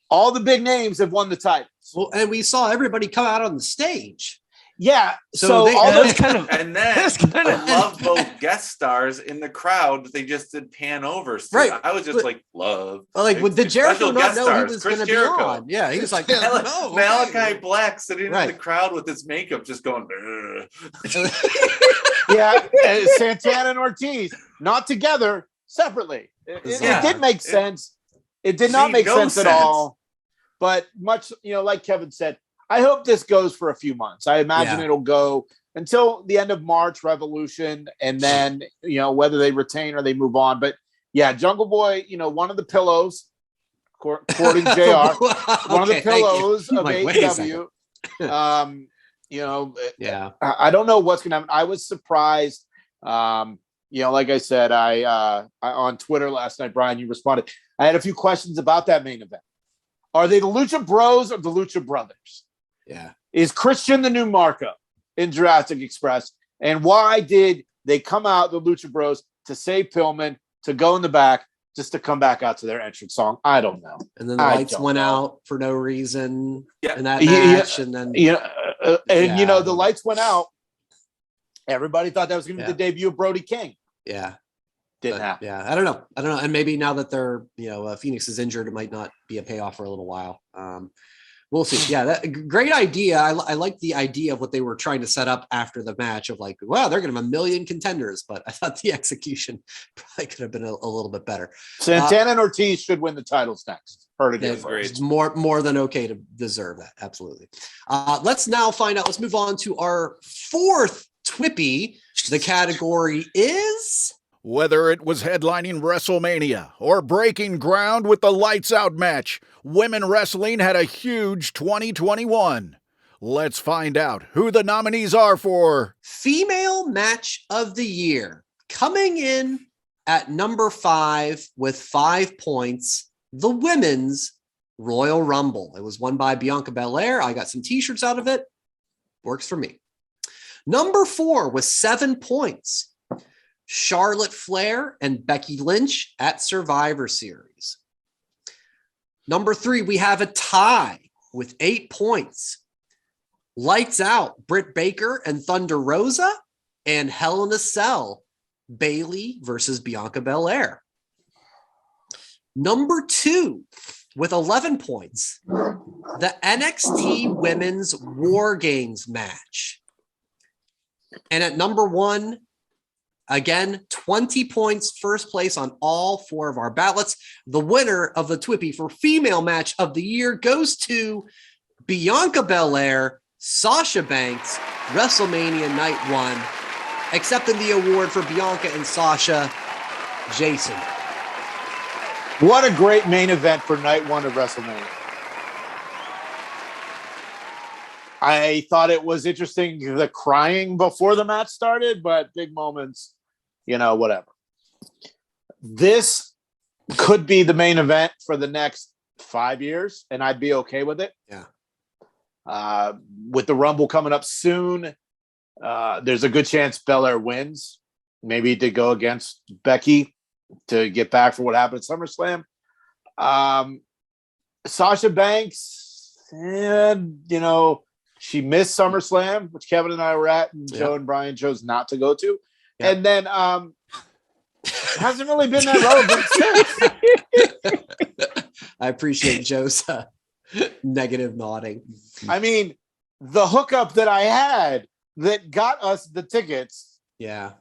all the big names have won the titles. Well, and we saw everybody come out on the stage. Yeah. So all those kind of, and then I love both guest stars in the crowd that they just did pan over. So right. I was just like, love. Like, did Jericho not know he was going to be on? Yeah, he was like, no. Malachi Black sitting in the crowd with his makeup just going, yeah, Santana and Ortiz, not together, separately. It did make sense. It did not make sense at all. But much, like Kevin said, I hope this goes for a few months. I imagine it'll go until the end of March, Revolution, and then, whether they retain or they move on. But yeah, Jungle Boy, one of the pillows, according to JR, one of the pillows of AEW. I don't know what's going to happen. I was surprised. Like I said, I on Twitter last night, Brian, you responded. I had a few questions about that main event. Are they the Lucha Bros or the Lucha Brothers? Is Christian the new Marco in Jurassic Express? And why did they come out, the Lucha Bros, to save Pillman, to go in the back, just to come back out to their entrance song? I don't know. And then the lights went out for no reason in that match. And then, the lights went out. Everybody thought that was going to be the debut of Brody King. Yeah. Didn't happen. Yeah. I don't know. And maybe now that they're, Phoenix is injured, it might not be a payoff for a little while. We'll see. Yeah, great idea. I like the idea of what they were trying to set up after the match of like, wow, they're going to have a million contenders, but I thought the execution probably could have been a little bit better. Santana and Ortiz should win the titles next. Heard it again. It's more than okay to deserve that. Absolutely. Let's now find out. Let's move on to our fourth TWPY. The category is... Whether it was headlining WrestleMania or breaking ground with the Lights Out match, women wrestling had a huge 2021. Let's find out who the nominees are for Female Match of the Year. Coming in at number 5 with 5 points, the Women's Royal Rumble. It was won by Bianca Belair. I got some t-shirts out of it. Works for me. Number 4 with 7 points. Charlotte Flair and Becky Lynch at Survivor Series. Number 3, we have a tie with 8 points. Lights Out, Britt Baker and Thunder Rosa, and Hell in a Cell, Bayley versus Bianca Belair. Number 2, with 11 points, the NXT Women's War Games match. And at number 1, again, 20 points, first place on all 4 of our ballots. The winner of the TWPY for Female Match of the Year goes to Bianca Belair, Sasha Banks, WrestleMania Night 1. Accepting the award for Bianca and Sasha, Jason. What a great main event for Night 1 of WrestleMania. I thought it was interesting, the crying before the match started, but big moments. Whatever. This could be the main event for the next 5 years, and I'd be okay with it. Yeah. With the Rumble coming up soon, there's a good chance Belair wins. Maybe to go against Becky to get back for what happened at SummerSlam. Sasha Banks, she missed SummerSlam, which Kevin and I were at, and Joe and Brian chose not to go to. Yeah. And then hasn't really been that relevant since. I appreciate Joe's negative nodding. I mean, the hookup that I had that got us the tickets. Yeah.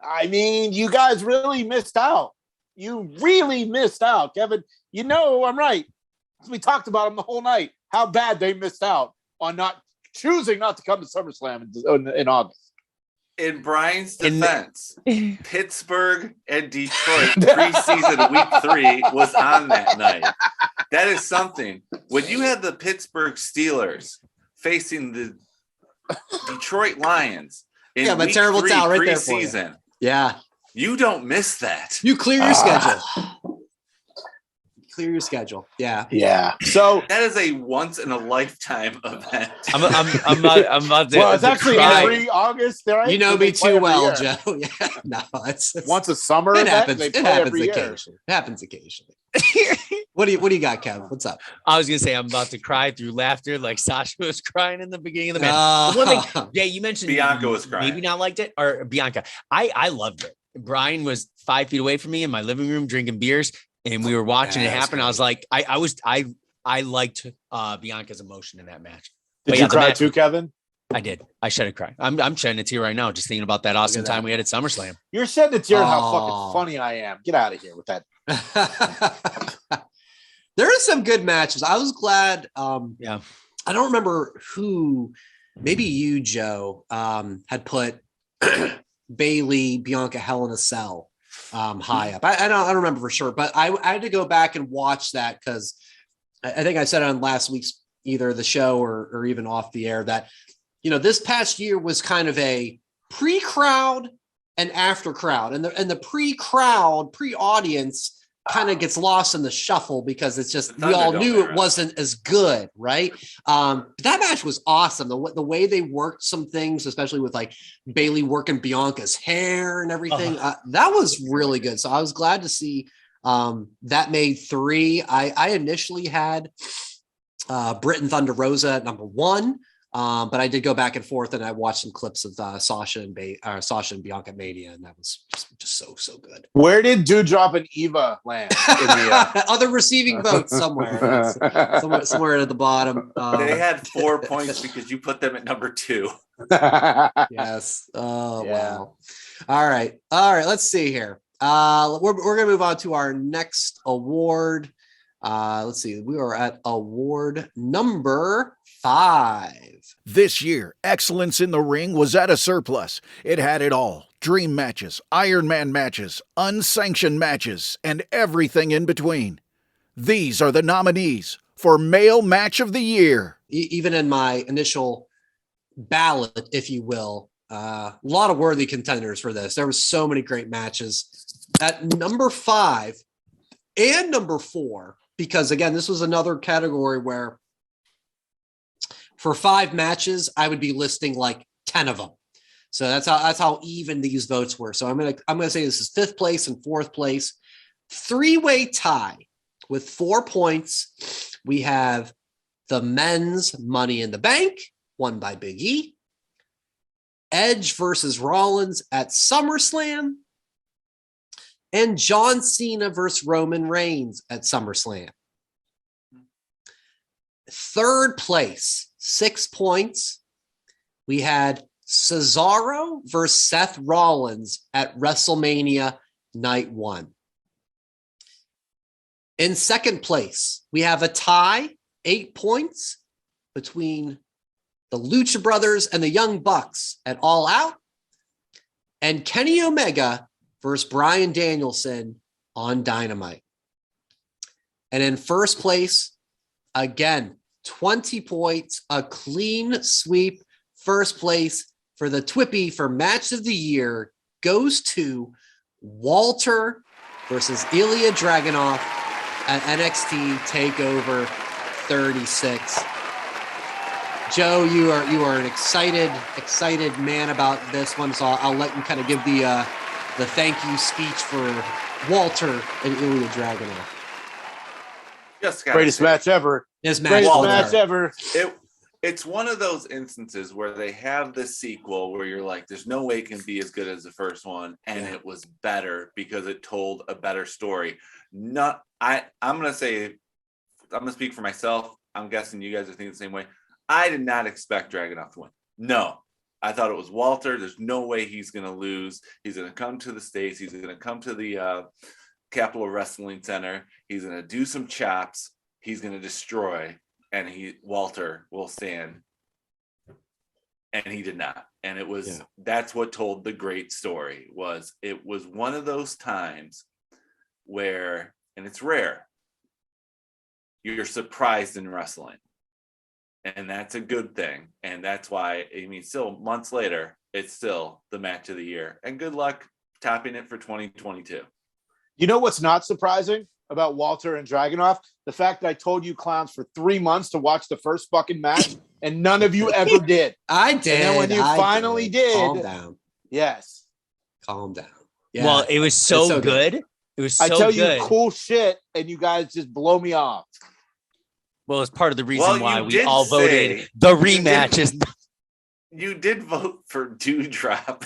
I mean, you guys really missed out. You really missed out, Kevin. I'm right. We talked about them the whole night, how bad they missed out on not choosing not to come to SummerSlam in August. In Brian's defense, Pittsburgh and Detroit preseason week 3 was on that night. That is something. When you had the Pittsburgh Steelers facing the Detroit Lions in week terrible 3 towel right preseason, there for you. Yeah, you don't miss that. You clear your schedule. Clear your schedule. Yeah. So that is a once in a lifetime event. I'm about to. Well, it's actually every August. Right? You know me too well, Joe. Yeah. No, it's once a summer. It event, happens. They It play happens every occasionally. It happens occasionally. What do you got, Kevin? What's up? I was gonna say I'm about to cry through laughter, like Sasha was crying in the beginning of the match. One thing, yeah, you mentioned Bianca was crying. Maybe not liked it, or Bianca. I loved it. Brian was 5 feet away from me in my living room drinking beers. And we were watching it happen. I was like, I liked Bianca's emotion in that match. Did you cry too, Kevin? I did. I shed a cry. I'm shedding a tear right now, just thinking about that awesome time we had at SummerSlam. You're shedding a tear at how fucking funny I am. Get out of here with that. There are some good matches. I was glad. Yeah. I don't remember who, maybe you, Joe, had put Bayley, Bianca, Hell in a Cell high up. I don't remember for sure, but I had to go back and watch that because I think I said it on last week's either the show or even off the air that, this past year was kind of a pre-crowd and after crowd, and the pre-crowd, pre-audience kind of gets lost in the shuffle because it's just we all knew it wasn't as good, right? But that match was awesome. The way they worked some things, especially with like Bayley working Bianca's hair and everything, that was really good. So I was glad to see that made 3. I initially had Britt and Thunder Rosa at number 1. But I did go back and forth, and I watched some clips of Sasha and Bianca Mania, and that was just so good. Where did Dewdrop and Eva land? In the, other receiving votes somewhere, somewhere at the bottom. They had 4 points because you put them at number 2. Yes. Oh yeah. Wow. All right. Let's see here. We're gonna move on to our next award. Let's see. We are at award number 5. This year, excellence in the ring was at a surplus. It had it all. Dream matches, Iron Man matches, unsanctioned matches, and everything in between. These are the nominees for Male Match of the Year. Even in my initial ballot, if you will, a lot of worthy contenders for this. There were so many great matches. At number 5 and number 4, because again, this was another category where for 5 matches, I would be listing like 10 of them. So that's how even these votes were. So I'm gonna say this is 5th place and 4th place. 3-way tie with 4 points. We have the men's Money in the Bank, won by Big E. Edge versus Rollins at SummerSlam. And John Cena versus Roman Reigns at SummerSlam. 3rd place, 6 points. We had Cesaro versus Seth Rollins at WrestleMania Night 1. In 2nd place, we have a tie, 8 points, between the Lucha Brothers and the Young Bucks at All Out. And Kenny Omega versus Bryan Danielson on Dynamite. And in 1st place, again, 20 points, a clean sweep. 1st place for the TWPY for Match of the Year goes to Walter versus Ilya Dragunov at NXT TakeOver 36. Joe, you are an excited man about this one, so I'll let you kind of give the thank you speech for Walter and Ilya Dragunov. Greatest match ever. Match ever. It's one of those instances where they have the sequel where you're like, there's no way it can be as good as the first one, and it was better because it told a better story. I'm gonna speak for myself. I'm guessing you guys are thinking the same way. I did not expect Dragunov to win. No. I thought it was Walter. There's no way he's going to lose. He's going to come to the States. He's going to come to the Capitol Wrestling Center. He's going to do some chops. He's going to destroy. And Walter will stand. And he did not. And that's what told the great story. It was one of those times where, and it's rare, you're surprised in wrestling. And that's a good thing. And that's why, still months later, it's still the match of the year. And good luck topping it for 2022. You know what's not surprising about Walter and Dragunov? The fact that I told you clowns for 3 months to watch the first fucking match, and none of you ever did. I did. And then when you finally did. Calm down. Yes. Calm down. Yeah. Well, it was so good. It was so good. I tell you cool shit, and you guys just blow me off. Well, it's part of the reason why we all voted the rematch. You did vote for Dewdrop.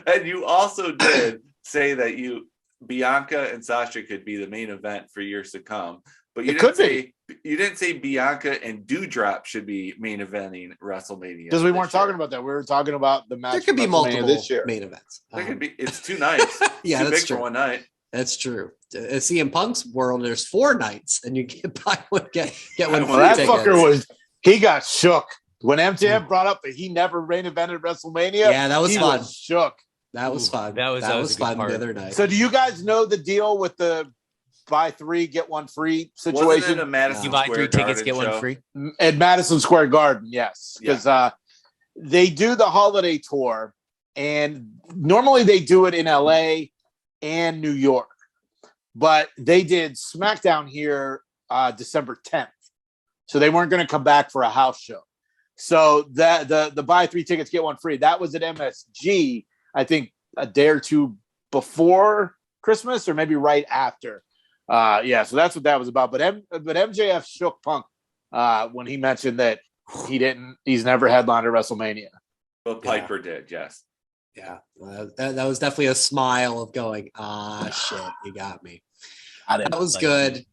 And you also did say that Bianca and Sasha could be the main event for years to come. But you didn't say Bianca and Dewdrop should be main eventing WrestleMania. Because we weren't talking about that. We were talking about the match. There could be multiple this year. Main events. There could be. It's 2 nights. Yeah, too that's big true. for one night. That's true. CM Punk's world, there's 4 nights, and you get buy one, get one. Well, that fucker he got shook when MJF brought up that he never main evented WrestleMania. Yeah, that was fun. Was shook. That was fun. That was fun the other night. So, do you guys know the deal with the buy 3 get 1 free situation? Wasn't it a Madison you buy Square 3 tickets, Garden get show? 1 free at Madison Square Garden? Yes, because they do the holiday tour, and normally they do it in LA and New York. but they did SmackDown here December 10th. So they weren't going to come back for a house show. So the buy 3 tickets, get 1 free. That was at MSG, I think a day or two before Christmas or maybe right after. So that's what that was about. But MJF shook Punk when he mentioned that he's never headlined at WrestleMania. But Piper did, yes. Yeah, that was definitely a smile of going, shit, you got me. That was good.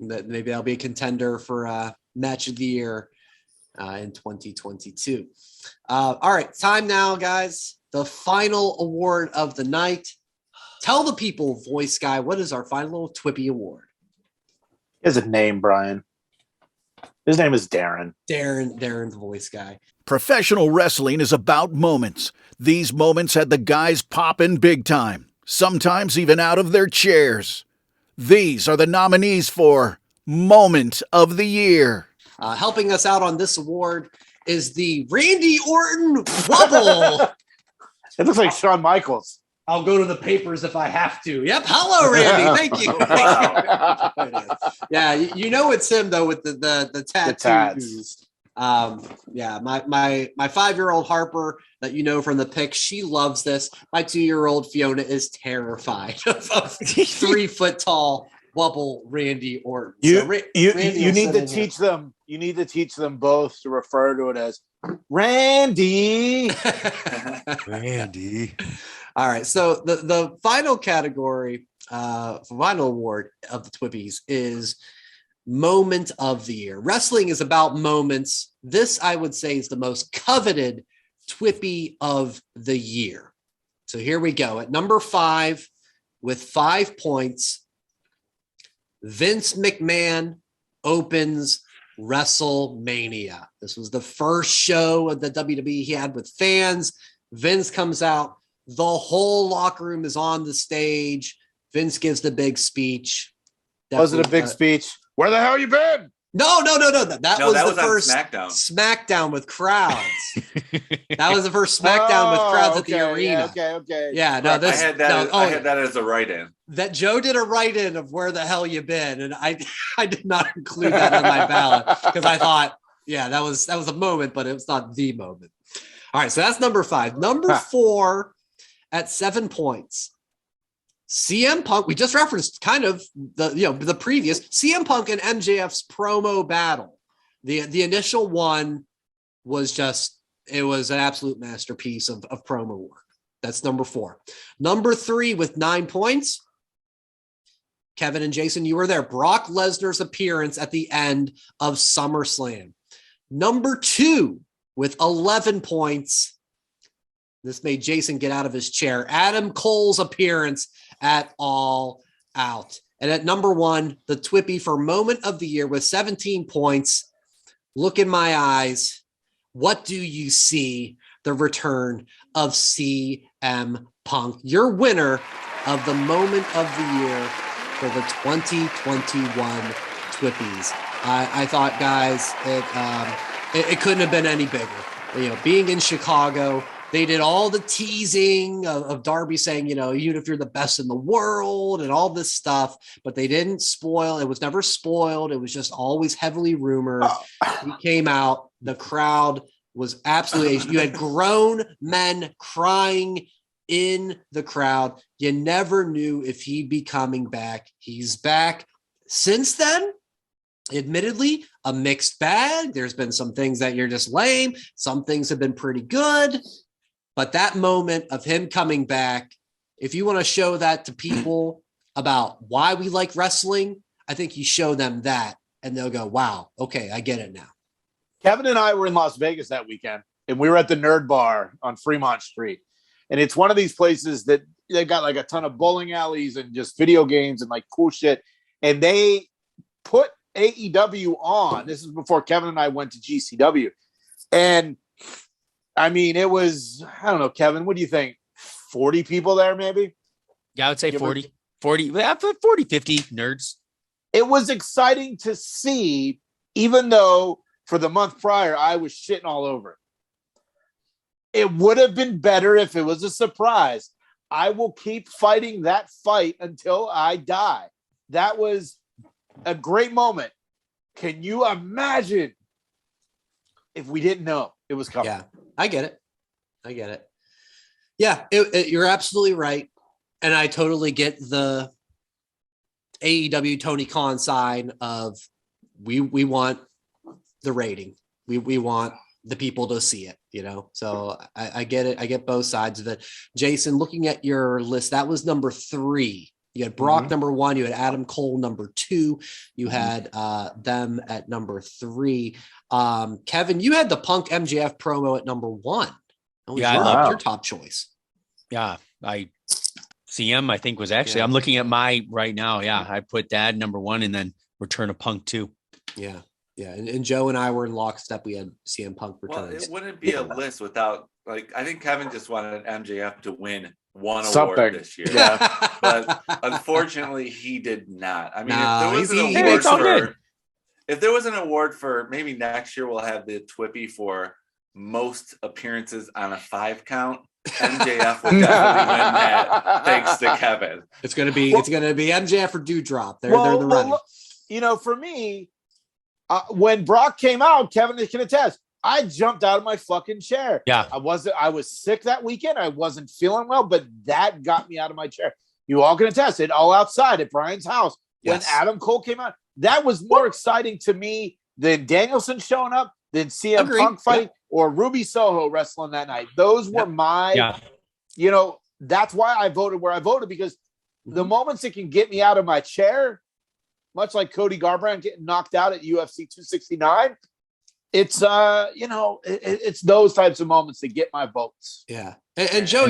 Maybe I'll be a contender for match of the year in 2022. All right, time now, guys. The final award of the night. Tell the people, voice guy, what is our final TWPY award? He has a name, Brian. His name is Darren. Darren, the voice guy. Professional wrestling is about moments. These moments had the guys popping big time, sometimes even out of their chairs. These are the nominees for Moment of the Year. Helping us out on this award is the Randy Orton Wobble. It looks like Shawn Michaels. I'll go to the papers if I have to. Yep. Hello, Randy. Thank you. Yeah, you know it's him though with the tattoos. My 5-year-old Harper that you know from the pic, she loves this. My 2-year-old Fiona is terrified of 3 foot tall Wobble Randy Orton. You need to teach them. You need to teach them both to refer to it as Randy. Randy. All right, so the final category, final award of the TWPYs is Moment of the Year. Wrestling is about moments. This, I would say, is the most coveted TWPY of the year. So here we go. At number 5, with 5 points, Vince McMahon opens WrestleMania. This was the first show of the WWE he had with fans. Vince comes out. The whole locker room is on the stage. Vince gives the big speech. Was it a big speech? Where the hell you been? No. That was the first SmackDown with crowds. That was the first SmackDown with crowds at the arena. Okay. Yeah, no, I had that as a write-in. That Joe did a write-in of where the hell you been, and I did not include that on my ballot because I thought, that was a moment, but it was not the moment. All right, so that's number 5. Number 4 at 7 points. CM Punk, we just referenced kind of the previous CM Punk and MJF's promo battle. The initial one was it was an absolute masterpiece of promo work. That's number 4. Number 3 with 9 points. Kevin and Jason, you were there. Brock Lesnar's appearance at the end of SummerSlam. Number 2 with 11 points. This made Jason get out of his chair. Adam Cole's appearance at All Out. And at number 1, the TWPY for Moment of the Year with 17 points. Look in my eyes. What do you see? The return of CM Punk, your winner of the Moment of the Year for the 2021 TWPYs. I thought, guys, it couldn't have been any bigger. Being in Chicago, they did all the teasing of Darby saying, even if you're the best in the world and all this stuff, but they didn't spoil. It was never spoiled. It was just always heavily rumored. He came out. The crowd was absolutely, you had grown men crying in the crowd. You never knew if he'd be coming back. He's back. Since then, admittedly, a mixed bag. There's been some things that you're just lame. Some things have been pretty good. But that moment of him coming back, if you want to show that to people about why we like wrestling, I think you show them that and they'll go, wow, okay, I get it now. Kevin and I were in Las Vegas that weekend, and we were at the Nerd Bar on Fremont Street. And it's one of these places that they got like a ton of bowling alleys and just video games and like cool shit. And they put AEW on. This is before Kevin and I went to GCW. And I mean, it was, I don't know, Kevin, what do you think? 40 people there, maybe? Yeah, I would say 40, 50 nerds. It was exciting to see, even though for the month prior, I was shitting all over it. It would have been better if it was a surprise, I will keep fighting that fight until I die. That was a great moment. Can you imagine if we didn't know it was coming? Yeah, I get it. Yeah, you're absolutely right. And I totally get the AEW Tony Khan side of we want the rating. We want the people to see it, So I get it. I get both sides of it. Jason, looking at your list, that was number 3. You had Brock number 1. You had Adam Cole number 2. You had them at number 3. Kevin, you had the Punk MJF promo at number 1. Yeah, I love your top choice. Yeah, CM, I think, was actually, I'm looking at my right now. Yeah, I put that number 1 and then Return of Punk 2. Yeah. Yeah. And Joe and I were in lockstep. We had CM Punk returns. Well, it wouldn't be a list without, I think Kevin just wanted MJF to win one something award this year. Yeah. But unfortunately, he did not. I mean, if there was an award for maybe next year, we'll have the TWPY for most appearances on a 5 count. MJF will definitely win that, thanks to Kevin. It's gonna be MJF or Dewdrop. They're the running. For me, when Brock came out, Kevin can attest, I jumped out of my fucking chair. Yeah, I was sick that weekend. I wasn't feeling well, but that got me out of my chair. You all can attest it. All outside at Brian's house when Adam Cole came out. That was more exciting to me than Danielson showing up, than CM Punk fighting, or Ruby Soho wrestling that night. Those were that's why I voted where I voted, because the moments it can get me out of my chair, much like Cody Garbrandt getting knocked out at UFC 269, it's it's those types of moments that get my votes. Yeah, and Joe,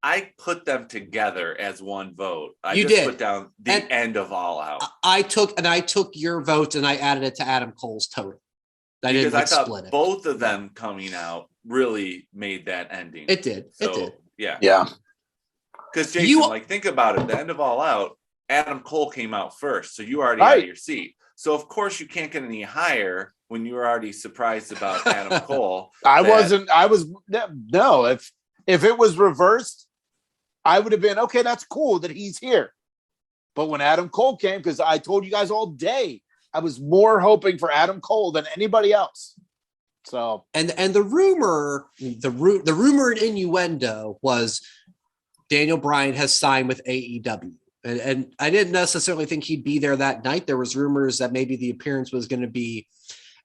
I put them together as one vote. You did put down the end of All Out. I took your votes and I added it to Adam Cole's total. I thought split it. Both of them coming out really made that ending. It did. It did. Yeah. Because Jason, think about it. The end of All Out, Adam Cole came out first, so you were already out of your seat. So of course you can't get any higher when you were already surprised about Adam Cole. If it was reversed, I would have been okay. That's cool that he's here. But when Adam Cole came, because I told you guys all day, I was more hoping for Adam Cole than anybody else. So and the rumor and innuendo was Daniel Bryan has signed with AEW. And I didn't necessarily think he'd be there that night. There was rumors that maybe the appearance was going to be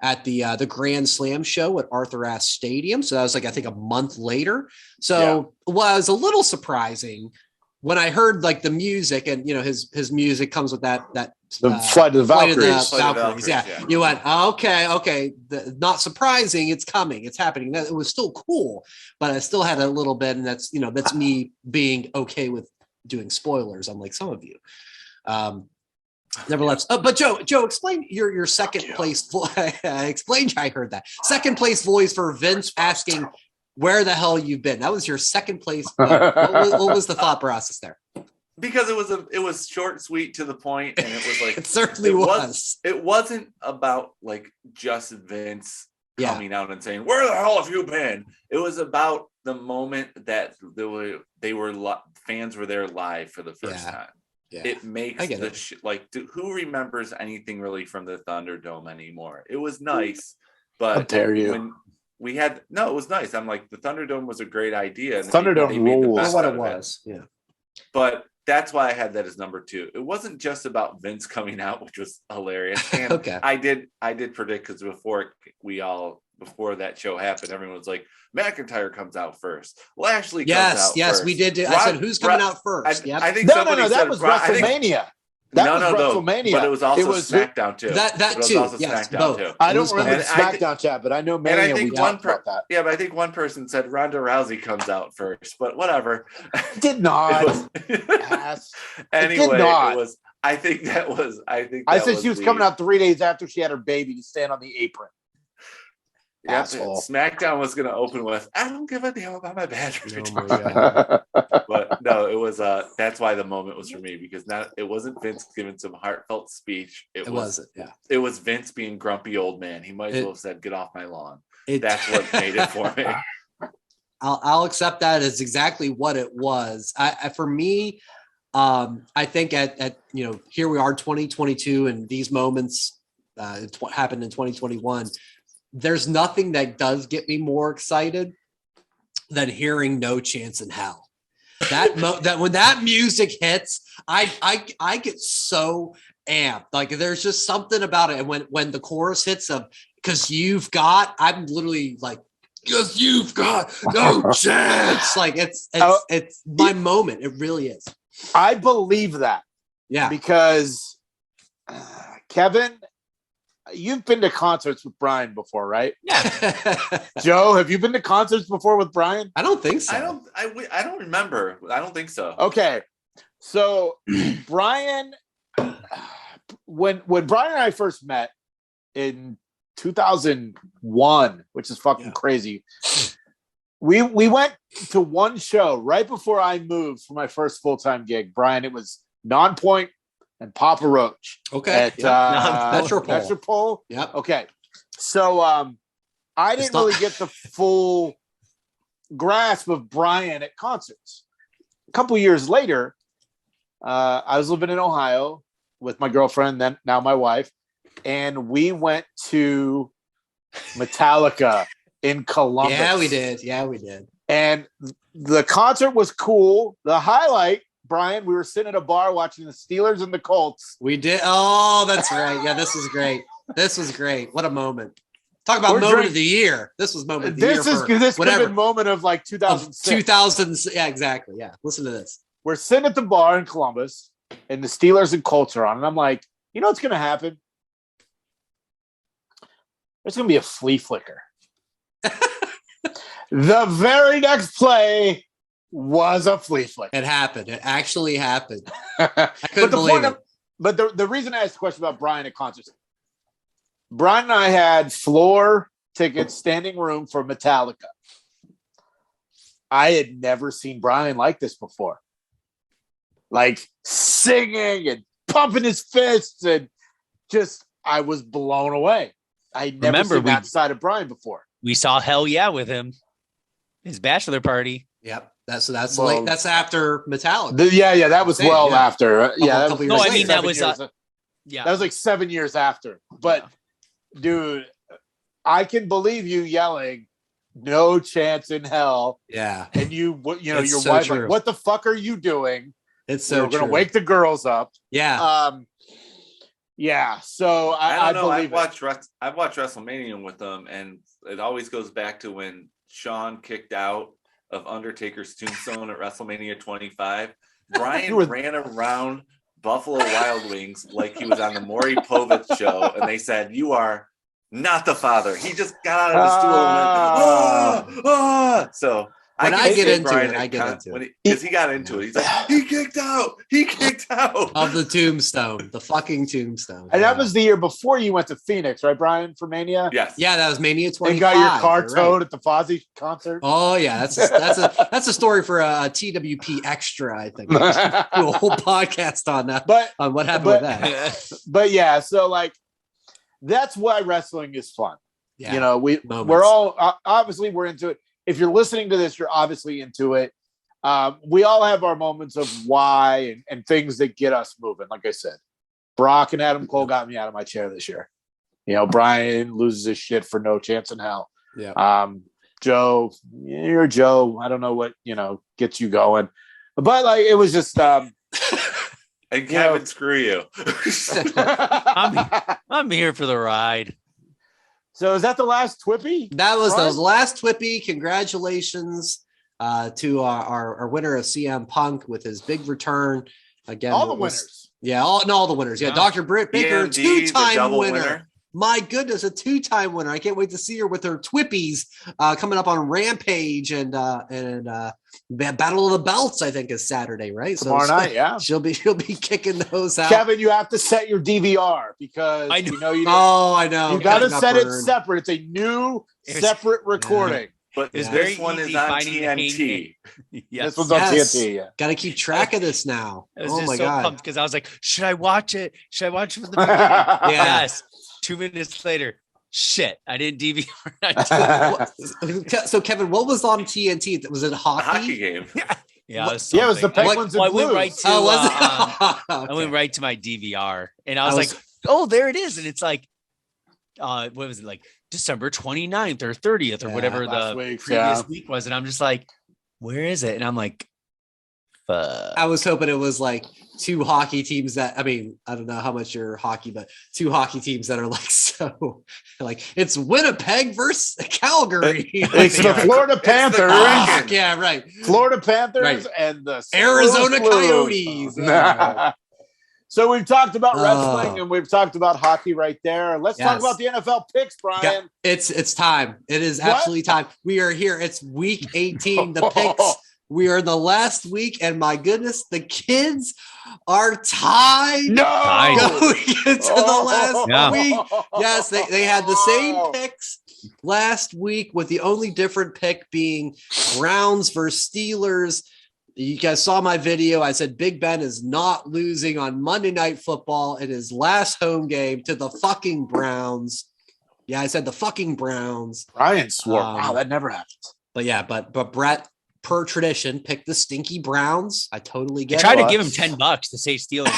at the Grand Slam show at Arthur Ashe Stadium. So that was I think a month later. So it was a little surprising when I heard the music, and his music comes with that Flight of the Valkyries. Yeah. You went, okay. Not surprising. It's coming. It's happening. It was still cool, but I still had a little bit, and that's me being okay with doing spoilers, unlike some of you. Nevertheless, but Joe, explain your second place. Explain. I heard that second place voice for Vince asking where the hell you've been. That was your second place. What was the thought process there? Because it was short, sweet, to the point, and it was it certainly was. It wasn't about just Vince coming out and saying, "Where the hell have you been?" It was about the moment that fans were there live for the first time. Yeah. It makes who remembers anything really from the Thunderdome anymore? It was nice, but how dare you? When it was nice. I'm like, the Thunderdome was a great idea. And Thunderdome rules. What it was, yeah. But that's why I had that as number 2. It wasn't just about Vince coming out, which was hilarious. And I did predict, because before that show happened, everyone was like, McIntyre comes out first. Lashley comes out first. Yes, we did. I said, who's coming out first? I think that was WrestleMania. WrestleMania. But it was also SmackDown too. That too. Yes, both. Too. I don't remember the SmackDown chat, but I know Mania. We talked about that. Yeah, but I think one person said Ronda Rousey comes out first, but whatever. Did not. Anyway, it was. I said she was coming out 3 days after she had her baby to stand on the apron. Yeah, SmackDown was going to open with, "I don't give a damn about my battery." But no, it was. That's why the moment was for me, because it wasn't Vince giving some heartfelt speech. It wasn't. Yeah, it was Vince being grumpy old man. He might as well have said, "Get off my lawn." That's what made it for me. I'll accept that as exactly what it was. For me, I think at here we are 2022 and these moments it's what happened in 2021. There's nothing that does get me more excited than hearing No Chance in Hell. That when that music hits, I get so amped. Like there's just something about it. And when the chorus hits of "'Cause you've got," I'm literally like, "'Cause you've got no chance." Like it's my moment. It really is. I believe that. Yeah. Because Kevin, you've been to concerts with Brian before, right? Yeah. Joe, have you been to concerts before with Brian? I don't think so. I don't remember. I don't think so. Okay. So Brian, when Brian and I first met in 2001, which is fucking crazy, we went to one show right before I moved for my first full-time gig. Brian, it was Non-Point and Papa Roach. Okay. At Metropole. Yep. Okay. So I didn't really get the full grasp of Brian at concerts. A couple years later, I was living in Ohio with my girlfriend, then now my wife, and we went to Metallica in Columbus. Yeah, we did. And the concert was cool. The highlight, Brian, we were sitting at a bar watching the Steelers and the Colts. We did. Oh, that's right. Yeah, this was great. This was great. What a moment. Talk about moment of the year. This was moment of the year. This could have been moment of like 2006. Yeah, exactly. Yeah. Listen to this. We're sitting at the bar in Columbus and the Steelers and Colts are on. And I'm like, you know what's going to happen? There's going to be a flea flicker. The very next play was a flea flicker. It happened. It actually happened. I couldn't believe it. But the reason I asked the question about Brian at concerts, Brian and I had floor tickets, standing room for Metallica. I had never seen Brian like this before. Like singing and pumping his fists and just, I was blown away. I'd never seen that side of Brian before. We saw Hell Yeah with him. His bachelor party. Yep. That's after Metallica. That was after. That was that was like 7 years after. But dude, I can believe you yelling "No Chance in Hell." Yeah. And your wife like, what the fuck are you doing? It's so we're gonna wake the girls up. Yeah. Yeah. So I don't know. I've watched WrestleMania with them, and it always goes back to when Shawn kicked out of Undertaker's tombstone at WrestleMania 25. Brian ran around Buffalo Wild Wings like he was on the Maury Povich show, and they said, "You are not the father." He just got out of his stool and went, So when I get into it, because he got into it. He's like, he kicked out of the tombstone, the fucking tombstone. And that was the year before you went to Phoenix, right, Brian, for Mania? Yes. Yeah, that was Mania 25. And got your car towed at the Fozzy concert. Oh yeah, that's a story for a TWP extra. I think do a whole podcast on that. On what happened with that. But yeah, so like that's why wrestling is fun. Yeah, we're all obviously we're into it. If you're listening to this, you're obviously into it. We all have our moments of why and things that get us moving. Like I said, Brock and Adam Cole got me out of my chair this year. Brian loses his shit for No Chance in Hell. Yeah. Joe, you're Joe. I don't know what, gets you going. But like, it was just, and Kevin, screw you. I'm here for the ride. So is that the last TWPY? That was the last TWPY. Congratulations to our winner of CM Punk with his big return. Again, all the winners. Yeah, all the winners. Yeah, Dr. Britt Baker, two-time winner. My goodness, a two-time winner. I can't wait to see her with her TWPYs coming up on Rampage and Battle of the Belts. I think is Saturday, right? Tomorrow night, yeah. She'll be kicking those out. Kevin, you have to set your DVR because I know. I know. You got to set it separate. It's a new separate recording. Yeah. But this one is on TNT. Yes. This one's on TNT. Yeah. Got to keep track of this now. Oh my god! Because I was like, should I watch it? Should I watch it from the beginning? Yes. 2 minutes later, shit, I didn't DVR. So Kevin, what was on TNT? Was it hockey? A hockey game. Yeah, it was the Penguins and I Blues. went right to, was it? I went right to my DVR, and I was like, oh, there it is. And it's like, what was it, like December 29th or 30th or whatever the previous week was. And I'm just like, where is it? And I'm like, fuck. I was hoping it was like two hockey teams that, I mean, I don't know how much you're hockey, but two hockey teams that are like, so like it's Winnipeg versus Calgary. It's the Florida Panthers. Yeah, right. Florida Panthers and the Arizona Coyotes. So we've talked about wrestling and we've talked about hockey right there. Let's talk about the NFL picks, Brian. Yeah, it's time. It is absolutely time. We are here. It's week 18. The picks. We are in the last week, and my goodness, the kids are tied. Going into the last week. Yes, they had the same picks last week, with the only different pick being Browns versus Steelers. You guys saw my video. I said Big Ben is not losing on Monday Night Football in his last home game to the fucking Browns. Yeah, I said the fucking Browns. Brian swore. Wow, that never happens. But yeah, but Brett, per tradition, picked the stinky Browns. I totally get it. I tried to give him $10 to say Steelers.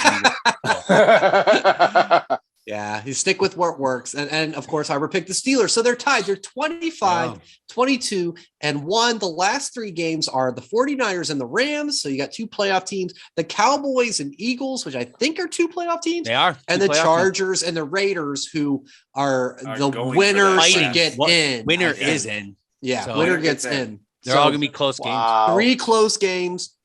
Yeah, you stick with what works. And of course, I picked the Steelers. So they're tied. They're 25, 22, and 1. The last three games are the 49ers and the Rams. So you got two playoff teams. The Cowboys and Eagles, which I think are two playoff teams. They are. And the Chargers and the Raiders, who are the winners to get in. Winner is in. Yeah, so winner gets in. They're all going to be close games. 3 close games.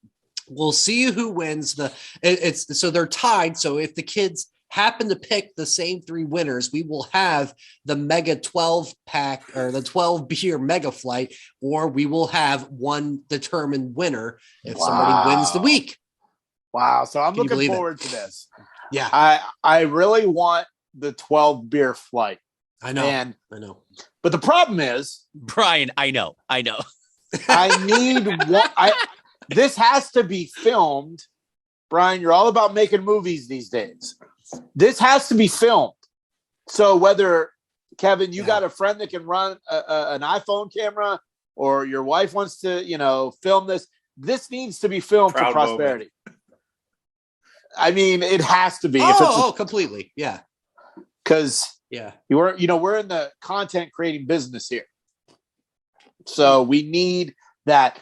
We'll see who wins. So they're tied. So if the kids happen to pick the same 3 winners, we will have the mega 12 pack or the 12 beer mega flight, or we will have one determined winner if somebody wins the week. Wow. So I'm looking forward to this. Yeah. I really want the 12 beer flight. I know. But the problem is, Brian, I know. I need one. This has to be filmed. Brian, you're all about making movies these days. This has to be filmed. So whether, Kevin, you got a friend that can run an iPhone camera, or your wife wants to, film this needs to be filmed for prosperity. I mean, it has to be. Completely. Yeah. Because we're in the content creating business here. So we need that.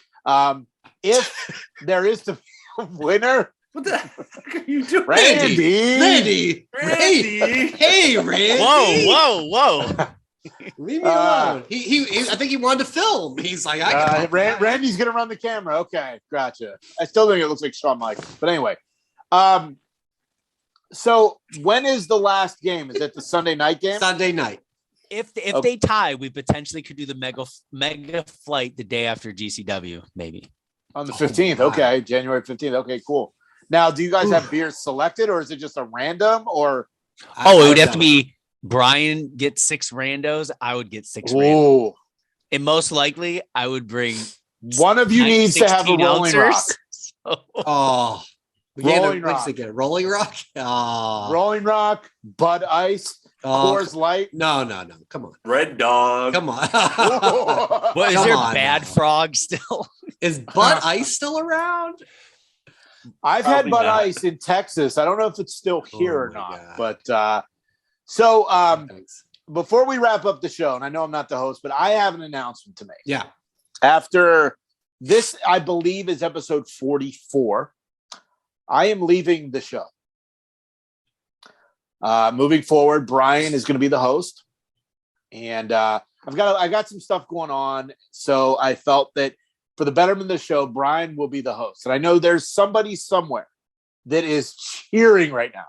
If there is the winner, what the fuck are you doing? Randy. Hey, Randy. Whoa. Leave me alone. He I think he wanted to film. He's like, Randy's gonna run the camera. Okay, gotcha. I still think it looks like Shawn Michaels, but anyway. So when is the last game? Is it the Sunday night game? Sunday night. If they tie, we potentially could do the mega flight the day after GCW, maybe. On the 15th. Okay, January 15th. Okay, cool. Now, do you guys have beers selected, or is it just a random? Or it would have to be Brian gets 6 randos. I would get 6 randos. And most likely, I would bring one of you needs to have a Rolling Rock. Rolling Rock. Rolling Rock, Bud Ice, Coors Light. No. Come on. Red Dog. Come on. Is there Bad Frog still? Is Bud Ice still around? I've had Bud Ice in Texas. I don't know if it's still here or not. God. But before we wrap up the show, and I know I'm not the host, but I have an announcement to make. Yeah. After this, I believe, is episode 44. I am leaving the show. Moving forward, Brian is going to be the host, and I got some stuff going on, so I felt that for the betterment of the show, Brian will be the host. And I know there's somebody somewhere that is cheering right now.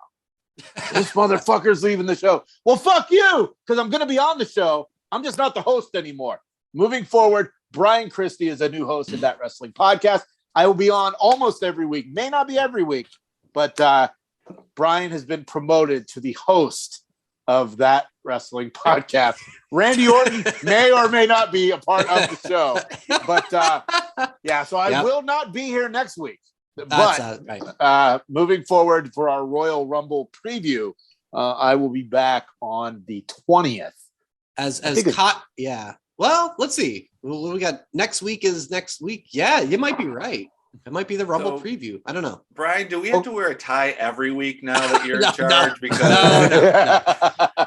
This motherfucker's leaving the show. Well, fuck you, because I'm going to be on the show. I'm just not the host anymore. Moving forward, Brian Christie is a new host of That Wrestling Podcast. I will be on almost every week. May not be every week, but Brian has been promoted to the host of That Wrestling Podcast. Randy Orton may or may not be a part of the show, but so I will not be here next week. But moving forward for our Royal Rumble preview, I will be back on the 20th Yeah. Well, let's see. We got next week is next week. Yeah, you might be right. It might be the Rumble preview. I don't know. Brian, do we have to wear a tie every week now that you're in charge? Because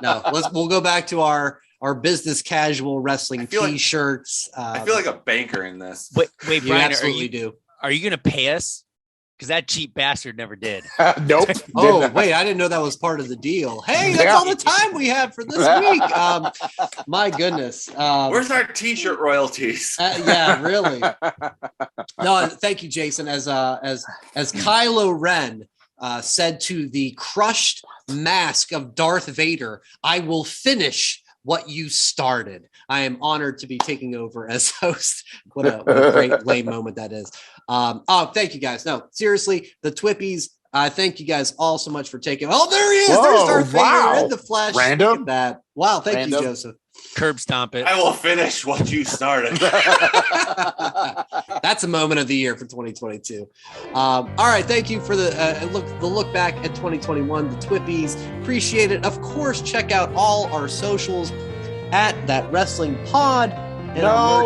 no. We'll go back to our business casual wrestling t-shirts. I feel like a banker in this. Wait, Brian, are you going to pay us? Because that cheap bastard never did. Nope. Oh, wait, I didn't know that was part of the deal. Hey, that's all the time we have for this week. My goodness. Where's our t-shirt royalties? Yeah, really. No, thank you, Jason. As Kylo Ren said to the crushed mask of Darth Vader, I will finish what you started. I am honored to be taking over as host. What a great lame moment that is. Thank you guys. No, seriously, the TWPYs. Thank you guys all so much for taking. Oh, there he is. There's Darth Vader in the flesh. Random. Look at that. Wow. Thank you, Joseph. Curb stomp it. I will finish what you started. That's a moment of the year for 2022. All right. Thank you for the look back at 2021, the TWPYs. Appreciate it. Of course, check out all our socials at That Wrestling Pod. No,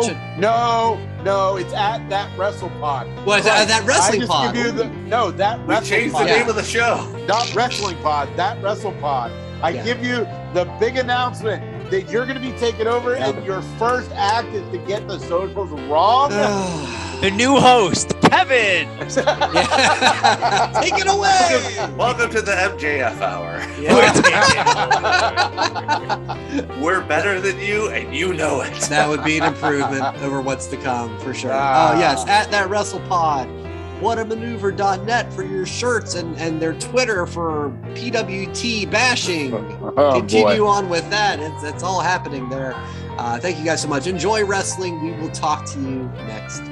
it's at That WrestlePod. What, That Wrestling Pod? We changed the name of the show. Not Wrestling Pod, That WrestlePod. I give you the big announcement that you're going to be taking over, and your first act is to get the socials wrong. The new host, Kevin. Take it away. Welcome to the MJF Hour. We're better than you, and you know it. That would be an improvement over what's to come, for sure. Oh, yes, at That WrestlePod. Whatamaneuver.net for your shirts and their Twitter for PWT bashing. Continue on with that. It's all happening there. Thank you guys so much. Enjoy wrestling. We will talk to you next